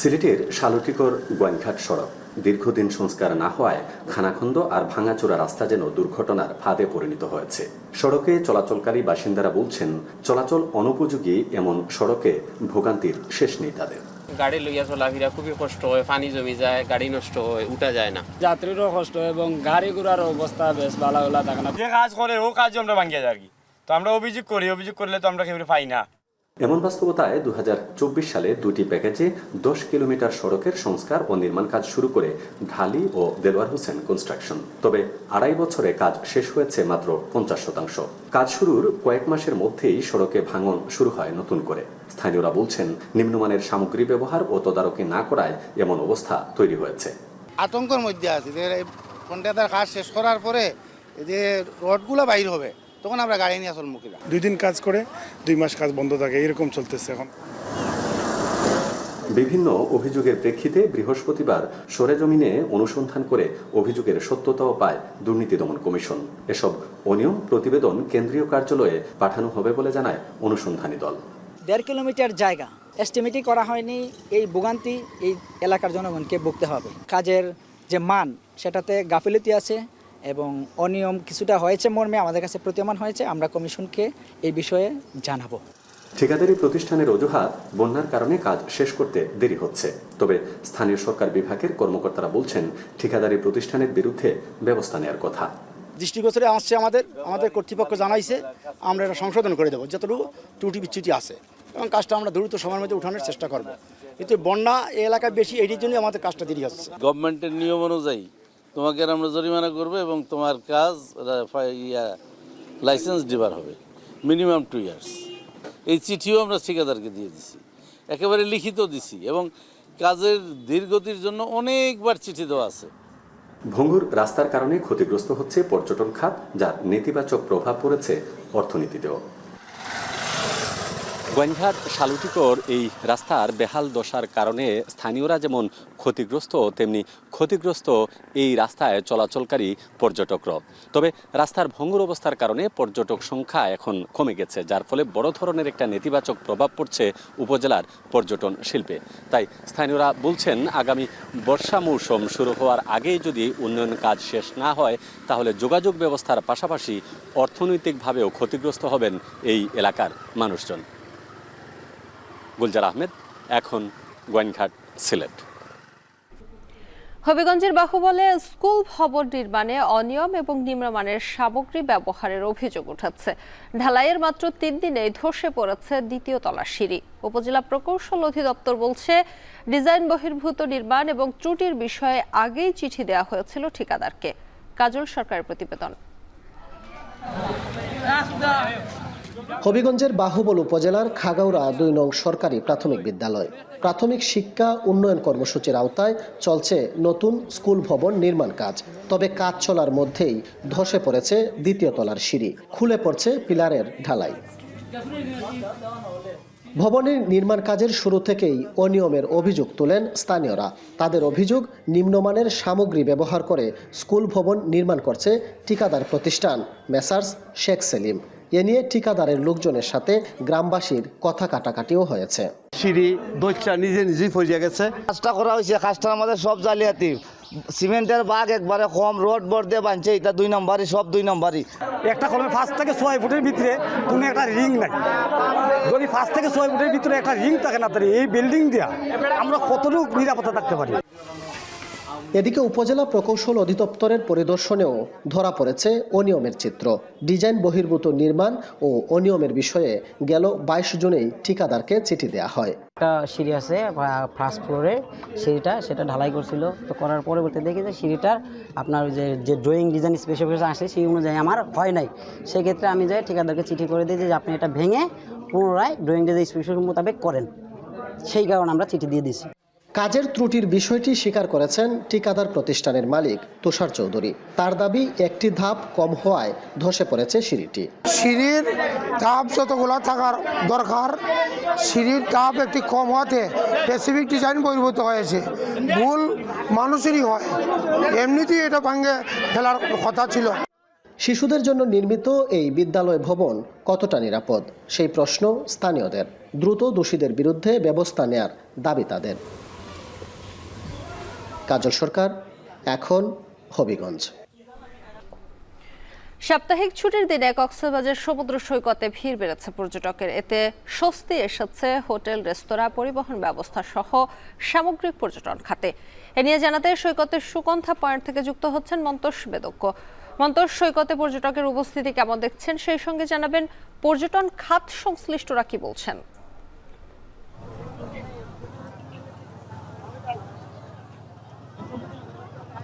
সিলেটের শালুটিকর গোয়াইনঘাট সড়ক দীর্ঘদিন সংস্কার না হওয়ায় খানাখন্দ আর ভাঙাচোরা রাস্তা যেন দুর্ঘটনার ফাঁদে পরিণত হয়েছে। সড়কে চলাচলকারী বাসিন্দারা বলছেন, চলাচল অনুপযোগী এমন সড়কে ভোগান্তির শেষ নেই তাদের। গাড়ি লইয়া চলাফেরা খুবই কষ্ট হয়, পানি জমি যায়, গাড়ি নষ্ট হয়, উঠা যায় না, যাত্রীরও কষ্ট এবং গাড়ি ঘোড়ার অবস্থা বেশ ভালো থাকে না। যে কাজ করে ও কাজ আমরা ভাঙিয়া যায় আর কি, তো আমরা অভিযোগ করি, অভিযোগ করলে তো আমরা কেউ পাই না। এমন বাস্তবতায় 2024 সালে 2টি প্যাকেজে 10 কিলোমিটার সড়কের সংস্কার ও নির্মাণ কাজ শুরু করে ঢালি ও দেলোয়ার হোসেন কনস্ট্রাকশন। তবে 2.5 বছরে কাজ শেষ হয়েছে মাত্র 50%। কাজ শুরুর কয়েক মাসের মধ্যেই সড়কে ভাঙন শুরু হয় নতুন করে। স্থানীয়রা বলছেন, নিম্নমানের সামগ্রী ব্যবহার ও তদারকি না করায় এমন অবস্থা তৈরি হয়েছে। আতঙ্কের মধ্যে আছে যে কন্ট্রাক্টর কাজ শেষ করার পরে যে রডগুলো বাইর হবে, তখন আমরা গাড়ি নিয়ে আসল মুখিরা 2 দিন কাজ করে 2 মাস কাজ বন্ধ থাকে, এরকম চলতেছে এখন। বিভিন্ন অভিযোগের প্রেক্ষিতে বৃহস্পতিবার সরেজমিনে অনুসন্ধান করে অভিযোগের সত্যতাও পায় দুর্নীতি দমন কমিশন। এসব অনিয়ম প্রতিবেদন কেন্দ্রীয় কার্যালয়ে পাঠানো হবে বলে জানায় অনুসন্ধানী দল। 1.5 কিলোমিটার জায়গা এস্টিমেটই করা হয়নি, এই ভোগান্তি এই এলাকার জনগণকে ভুগতে হবে। কাজের যে মান সেটাতে গাফিলতি আছে এবং অনিয়ম কিছুটা হয়েছে মর্মে আমাদের কাছে প্রতীয়মান হয়েছে। আমরা কমিশনকে এই বিষয়ে জানাবো। ঠিকাদারি প্রতিষ্ঠানের অজুহাত, বন্যার কারণে কাজ শেষ করতে দেরি হচ্ছে। তবে স্থানীয় সরকার বিভাগের কর্মকর্তারা বলছেন, ঠিকাদারি প্রতিষ্ঠানের বিরুদ্ধে ব্যবস্থা নেওয়ার কথা। দৃষ্টিগোচরে আসছে, আমাদের কর্তৃপক্ষ জানাইছে, আমরা এটা সংশোধন করে দেবো যতটুকু ত্রুটি বিচ্যুতি আছে, এবং কাজটা আমরা দ্রুত সময়ের মধ্যে উঠানোর চেষ্টা করব। কিন্তু বন্যা এই এলাকায় বেশি, এটির জন্যই আমাদের কাজটা দেরি হচ্ছে। গভর্নমেন্টের নিয়ম অনুযায়ী তোমাকে আমরা জরিমানা করবো এবং তোমার কাজ লাইসেন্স দিবার হবে মিনিমাম 2 ইয়ার্স। এই চিঠিও আমরা ঠিকাদারকে দিয়ে দিছি, একেবারে লিখিত দিছি, এবং কাজের ধীরগতির জন্য অনেকবার চিঠি দেওয়া আছে। ভঙ্গুর রাস্তার কারণে ক্ষতিগ্রস্ত হচ্ছে পর্যটন খাত, যার নেতিবাচক প্রভাব পড়েছে অর্থনীতিতেও। গোয়াইনঘাট শালুটিকর এই রাস্তার বেহাল দশার কারণে স্থানীয়রা যেমন ক্ষতিগ্রস্ত, তেমনি ক্ষতিগ্রস্ত এই রাস্তায় চলাচলকারী পর্যটকরা। তবে রাস্তার ভঙ্গুর অবস্থার কারণে পর্যটক সংখ্যা এখন কমে গেছে, যার ফলে বড় ধরনের একটা নেতিবাচক প্রভাব পড়ছে উপজেলার পর্যটন শিল্পে। তাই স্থানীয়রা বলছেন, আগামী বর্ষা মৌসুম শুরু হওয়ার আগেই যদি উন্নয়ন কাজ শেষ না হয়, তাহলে যোগাযোগ ব্যবস্থার পাশাপাশি অর্থনৈতিকভাবেও ক্ষতিগ্রস্ত হবেন এই এলাকার মানুষজন। গুলজার আহমেদ, এখন গোয়াইনঘাট, সিলেট। হবিগঞ্জের বাহুবলে স্কুল ভবন নির্মাণে অনিয়ম এবং নিম্নমানের সামগ্রী ব্যবহারের অভিযোগ উঠেছে। ঢালাইয়ের মাত্র 3 দিনেই ধসে পড়েছে 2য় তলার সিঁড়ি। উপজেলা প্রকৌশল অধিদপ্তর বলছে, ডিজাইন বহির্ভূত নির্মাণ এবং ত্রুটির বিষয়ে আগেই চিঠি দেওয়া হয়েছিল ঠিকাদারকে। কাজল সরকারের প্রতিবেদন। হবিগঞ্জের বাহুবল উপজেলার খাগাউড়া 2 নং সরকারি প্রাথমিক বিদ্যালয় প্রাথমিক শিক্ষা উন্নয়ন কর্মসূচির আওতায় চলছে নতুন স্কুল ভবন নির্মাণ কাজ। তবে কাজ চলার মধ্যেই ধসে পড়েছে 2য় তলার সিঁড়ি, খুলে পড়ছে পিলারের ঢালাই। ভবনের নির্মাণ কাজের শুরু থেকেই অনিয়মের অভিযোগ তোলেন স্থানীয়রা। তাদের অভিযোগ, নিম্নমানের সামগ্রী ব্যবহার করে স্কুল ভবন নির্মাণ করছে ঠিকাদার প্রতিষ্ঠান মেসার্স শেখ সেলিম। এ নিয়ে ঠিকাদারের লোকজনের সাথে গ্রামবাসীর কথা কাটাকাটিও হয়েছে। সিঁড়ি দইটা নিজে নিজেই পড়ে গেছে, কাজটা করা হয়েছে, কাজটা আমাদের সব জালিয়াতি, সিমেন্টের বাগ একবারে কম, রড বড় দিয়ে বানছে, এটা 2 নম্বরই, সব 2 নম্বরই। একটা কলমে 5 থেকে 6 ফুটের ভিতরে কোনো একটা রিং নাই। যদি 5 থেকে 6 ফুটের ভিতরে একটা রিং থাকে না, তাহলে এই বিল্ডিং দিয়া আমরা কতটুকু নিরাপত্তা থাকতে পারি। এদিকে উপজেলা প্রকৌশল অধিদপ্তরের পরিদর্শনেও ধরা পড়েছে অনিয়মের চিত্র। ডিজাইন বহির্ভূত নির্মাণ ও অনিয়মের বিষয়ে গেল 22 জুনেই ঠিকাদারকে চিঠি দেওয়া হয়। একটা সিঁড়ি আছে ফার্স্ট ফ্লোরে, সেটা ঢালাই করছিল, তো করার পরবর্তী দেখি যে সিঁড়িটার আপনার যে ড্রয়িং ডিজাইন স্পেসিফিকেশন আসে সেই অনুযায়ী আমার হয় নাই। সেক্ষেত্রে আমি যাই ঠিকাদারকে চিঠি করে দিই যে আপনি এটা ভেঙে পুনরায় ড্রয়িং ডিজাইন স্পেসিফিকেশন মোতাবেক করেন। সেই কারণে আমরা চিঠি দিয়ে দিছি। কাজের ত্রুটির বিষয়টি স্বীকার করেছেন ঠিকাদার প্রতিষ্ঠানের মালিক তুষার চৌধুরী। তার দাবি একটি ধাপ কম হওয়ায় ধসে পড়েছে সিঁড়িটি। সিঁড়ির ধাপ যতগুলো থাকার দরকার, সিঁড়ির ধাপ একটি কম হওয়াতে স্পেসিফিক ডিজাইন বহির্ভূত হয়েছে। ভুল মানুষেরই হয়, এমনিতেই এটা ভাঙে ফেলার কথা ছিল। শিশুদের জন্য নির্মিত এই বিদ্যালয় ভবন কতটা নিরাপদ, সেই প্রশ্ন স্থানীয়দের। দ্রুত দোষীদের বিরুদ্ধে ব্যবস্থা নেয়ার দাবি তাদের। কাজল সরকার, এখন হবিগঞ্জ। সাপ্তাহিক ছুটির দিনে কক্সবাজার সমুদ্র সৈকতে ভিড় বেড়েছে পর্যটকের। এতে স্বস্তি এসেছে হোটেল, রেস্তোরাঁ, পরিবহন ব্যবস্থা সহ সামগ্রিক পর্যটন খাতে। এ নিয়ে জানাতে সৈকতের সুকন্থা পয়েন্ট থেকে যুক্ত হচ্ছেন মন্তোষ বেদজ্ঞ। মন্তোষ, সৈকতে পর্যটকের উপস্থিতি কেমন দেখছেন, সেই সঙ্গে জানাবেন পর্যটন খাত সংশ্লিষ্টরা কি বলছেন।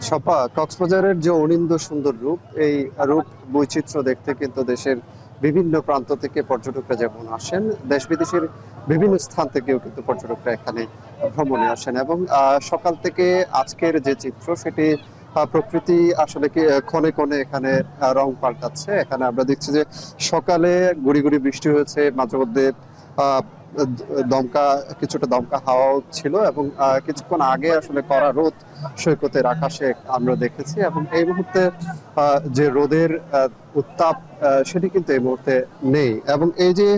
শপা, কক্সবাজারের যে অনিন্দ্য সুন্দর রূপ, এই রূপ বৈচিত্র্য দেখতে কিন্তু দেশের বিভিন্ন প্রান্ত থেকে পর্যটকরা যেমন আসেন, দেশ বিদেশের বিভিন্ন স্থান থেকেও কিন্তু পর্যটকরা এখানে ভ্রমণে আসেন। এবং সকাল থেকে আজকের যে চিত্র, সেটি প্রকৃতি আসলে কি ক্ষণে ক্ষণে এখানে রং পাল্টাচ্ছে। এখানে আমরা দেখছি যে সকালে গুড়ি গুড়ি বৃষ্টি হয়েছে, মাঝে মধ্যে কিছুটা দমকা হাওয়াও ছিল, এবং কিছুক্ষণ আগে আসলে কড়া রোদ সৈকতের আকাশে আমরা দেখেছি। এবং এই মুহূর্তে যে রোদের উত্তাপ, সেটি কিন্তু এই মুহূর্তে নেই। এবং এই যে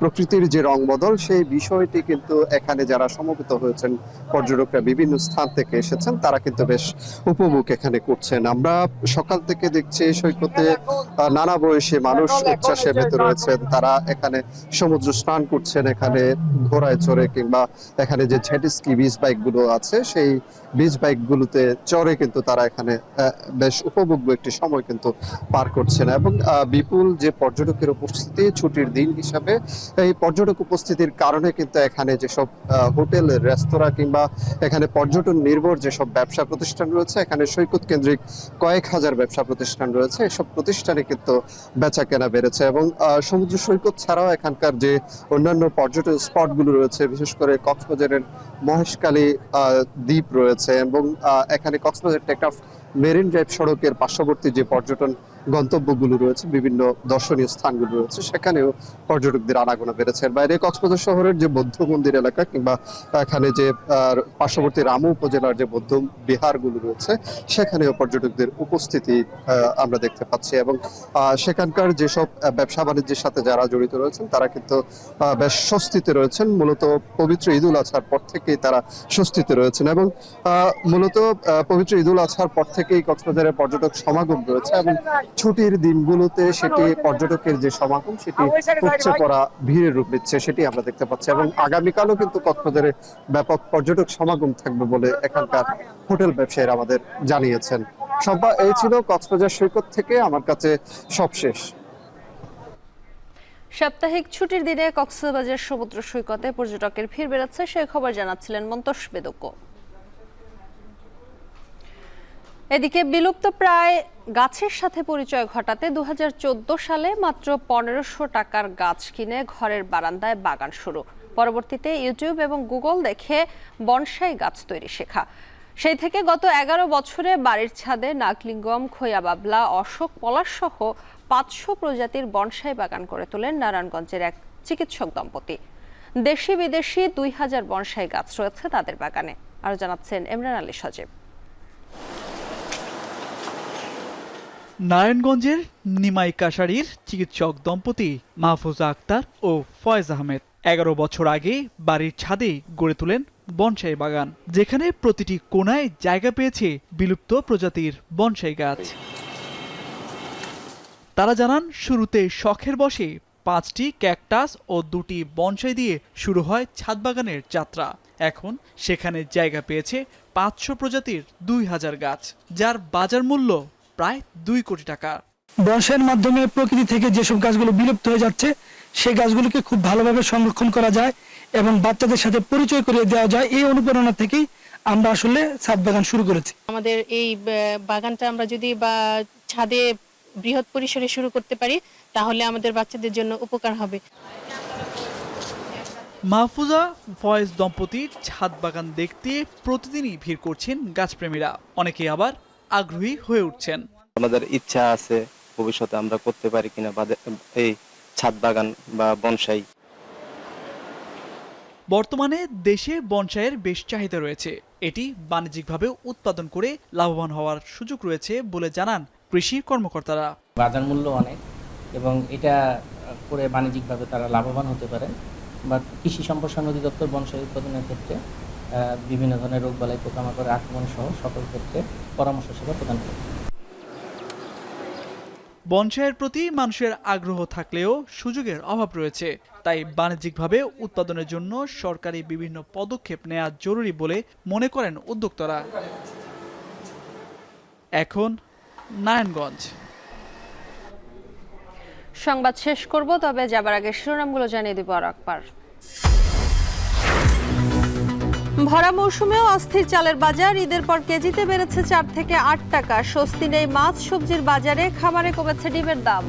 প্রকৃতির যে রং বদল, সেই বিষয়টি কিন্তু এখানে যারা সমবেত হয়েছেন, পর্যটকরা বিভিন্ন স্থান থেকে এসেছেন, তারা কিন্তু বেশ উপভোগ এখানে করছেন। আমরা সকাল থেকে দেখছি সৈকতে নানা বয়সী মানুষ উচ্ছ্বাসে ভেতরে রয়েছেন। তারা এখানে সমুদ্র স্নান করছেন, এখানে ঘোড়ায় চড়ে, কিংবা এখানে যে জেট স্কি বিচ বাইক গুলো আছে, সেই বিচ বাইক গুলোতে চড়ে কিন্তু তারা এখানে বেশ উপভোগ্য একটি সময় কিন্তু পার করছেন। এবং বিপুল যে পর্যটকের উপস্থিতি ছুটির দিন হিসাবে, এই পর্যটক উপস্থিতির কারণে কিন্তু এখানে যেসব হোটেল, রেস্তোরাঁ কিংবা এখানে পর্যটন নির্ভর যেসব ব্যবসা প্রতিষ্ঠান রয়েছে, এখানে সৈকত কেন্দ্রিক কয়েক হাজার ব্যবসা প্রতিষ্ঠান রয়েছে, এসব প্রতিষ্ঠানে কিন্তু বেচা কেনা বেড়েছে। এবং সমুদ্র সৈকত ছাড়াও এখানকার যে অন্যান্য পর্যটন স্পটগুলো রয়েছে, বিশেষ করে কক্সবাজারের মহেশখালী দ্বীপ রয়েছে, এবং এখানে কক্সবাজার টেকনাফ মেরিন ড্রাইভ সড়কের পার্শ্ববর্তী যে পর্যটন গন্তব্যগুলো রয়েছে, বিভিন্ন দর্শনীয় স্থানগুলো রয়েছে, সেখানেও পর্যটকদের আনাগোনা বেড়েছে। এর বাইরে কক্সবাজার শহরের যে বৌদ্ধ মন্দির এলাকা, কিংবা এখানে যে পার্শ্ববর্তী রামু উপজেলার যে বৌদ্ধ বিহারগুলো রয়েছে, সেখানেও পর্যটকদের উপস্থিতি আমরা দেখতে পাচ্ছি। এবং সেখানকার যেসব ব্যবসা বাণিজ্যের সাথে যারা জড়িত রয়েছেন, তারা কিন্তু বেশ স্বস্তিতে রয়েছেন। মূলত পবিত্র ঈদুল আজহার পর থেকেই তারা স্বস্তিতে রয়েছেন। এবং মূলত পবিত্র ঈদুল আজহার পর থেকেই কক্সবাজারের পর্যটক সমাগম রয়েছে, এবং ছুটির দিনগুলোতে সেটি পর্যটকের যে সমাগম, সেটি উপচে পড়া ভিড়ের রূপ নিচ্ছে, সেটি আমরা দেখতে পাচ্ছি। এবং আগামীকালও কিন্তু কক্সবাজারে ব্যাপক পর্যটক সমাগম থাকবে বলে এখানকার হোটেল ব্যবসায়ীরা আমাদের জানিয়েছেন। সব্বা, এই ছিল কক্সবাজার সৈকত থেকে আমার কাছে সবশেষ। সাপ্তাহিক ছুটির দিনে কক্সবাজার সমুদ্র সৈকতে পর্যটকের ভিড় বেড়েছে, সেই খবর জানাচ্ছিলেন মন্তোষ বেদজ্ঞ। এদিকে বিলুপ্ত প্রায় গাছের সাথে পরিচয় ঘটাতে 2014 সালে মাত্র 1500 টাকার গাছ কিনে ঘরের বারান্দায় বাগান শুরু। পরবর্তীতে ইউটিউব এবং গুগল দেখে বনসাই গাছ তৈরি শেখা। সেই থেকে গত 11 বছরে বাড়ির ছাদে নাগলিঙ্গম, খৈয়া বাবলা, অশোক, পলাশ সহ 500 প্রজাতির বনসাই বাগান করে তোলেন নারায়ণগঞ্জের এক চিকিৎসক দম্পতি। দেশি বিদেশি 2000 বনসাই গাছ রয়েছে তাদের বাগানে। আরো জানাচ্ছেন ইমরান আলী সজীব। নারায়ণগঞ্জের নিমাই কাশারির চিকিৎসক দম্পতি মাহফুজা আক্তার ও ফয়েজ আহমেদ 11 বছর আগে বাড়ির ছাদে গড়ে তোলেন বনসাই বাগান, যেখানে প্রতিটি কোণায় জায়গা পেয়েছে বিলুপ্ত প্রজাতির বনসাই গাছ। তারা জানান শুরুতে শখের বশে 5টি ক্যাকটাস ও 2টি বনসাই দিয়ে শুরু হয় ছাদ বাগানের যাত্রা। এখন সেখানে জায়গা পেয়েছে 500 প্রজাতির 2000 গাছ, যার বাজার মূল্য প্রায় 2 কোটি টাকা। বনসাইয়ের মাধ্যমে প্রকৃতি থেকে যেসব গাছগুলো বিলুপ্ত হয়ে যাচ্ছে সেই গাছগুলোকে খুব ভালোভাবে সংরক্ষণ করা যায় এবং বাচ্চাদের সাথে পরিচয় করিয়ে দেওয়া যায়। এই অনুপ্রেরণা থেকেই আমরা আসলে ছাদ বাগান শুরু করেছি। আমাদের এই বাগানটা আমরা যদি ছাদে বৃহৎ পরিসরে শুরু করতে পারি তাহলে আমাদের বাচ্চাদের জন্য উপকার হবে। মাহফুজা ফয়েজ দম্পতির ছাদ বাগান দেখতে প্রতিদিনই ভিড় করছেন গাছপ্রেমীরা, অনেকে আবার আগ্রহী হয়ে উঠছেন। আমাদের ইচ্ছা আছে ভবিষ্যতে আমরা করতে পারি কিনা এই ছাদ বাগান বা বনসাই। বর্তমানে দেশে বনসাইয়ের বেশ চাহিদা রয়েছে। এটি বাণিজ্যিকভাবে উৎপাদন করে লাভবান হওয়ার সুযোগ রয়েছে বলে জানান কৃষি কর্মকর্তারা। বাজার মূল্য অনেক এবং এটা করে বাণিজ্যিকভাবে তারা লাভবান হতে পারে। বা কৃষি সম্প্রসারণ অধিদপ্তর বনসাই উৎপাদনের ক্ষেত্রে বিভিন্ন ধরনের রোগবালাই পোকামাকড়ের আক্রমণ সহ সকল ক্ষেত্রে পরামর্শ সেবা প্রদান করে। বনসাইয়ের প্রতি মানুষের আগ্রহ থাকলেও সুযোগের অভাব রয়েছে, তাই বাণিজ্যিকভাবে উৎপাদনের জন্য সরকারি বিভিন্ন পদক্ষেপ নেওয়া জরুরি বলে মনে করেন উদ্যোক্তারা। এখন নারায়ণগঞ্জ। সংবাদ শেষ করব, তবে যাবার আগে শিরোনামগুলো জানিয়ে দিব আর একবার। ভরা মৌসুমেও অস্থির চালের বাজার, ঈদের পর কেজিতে বেড়েছে 4 থেকে 8 টাকা। স্বস্তি নেই মাছ সবজির বাজারে, খামারে কমেছে ডিমের দাম।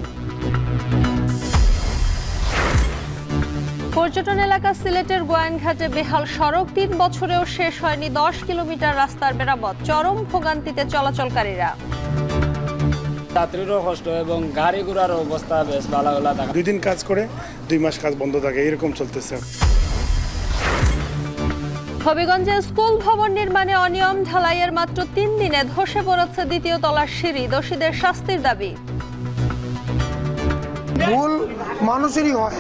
পর্যটন এলাকা সিলেটের গোয়াইনঘাটে বেহাল সড়ক, 3 বছরেও শেষ হয়নি 10 কিলোমিটার রাস্তার মেরামত, চরম ভোগান্তিতে চলাচলকারীরা। যাত্রীরও কষ্ট এবং গাড়ি ঘোড়ার অবস্থা বেশ ভালো। 2 দিন কাজ করে 2 মাস কাজ বন্ধ থাকে, এরকম চলতেছে। হবিগঞ্জে স্কুল ভবন নির্মাণে অনিয়ম, ঢালাইয়ের মাত্র 3 দিনে ধসে পড়েছে 2য় তলার সিঁড়ি, দোষীদের শাস্তির দাবি। ভুল মানুষেরই হয়,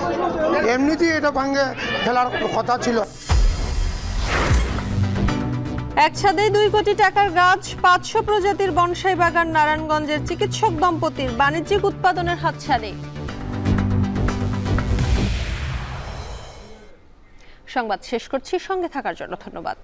এমনিতেই এটা ভাঙে ফেলার কথা ছিল। এক ছাদে 2 কোটি টাকার গাছ, 500 প্রজাতির বনসাই বাগান নারায়ণগঞ্জের চিকিৎসক দম্পতির, বাণিজ্যিক উৎপাদনের হাতছানি। সংবাদ শেষ করছি, সঙ্গে থাকার জন্য ধন্যবাদ।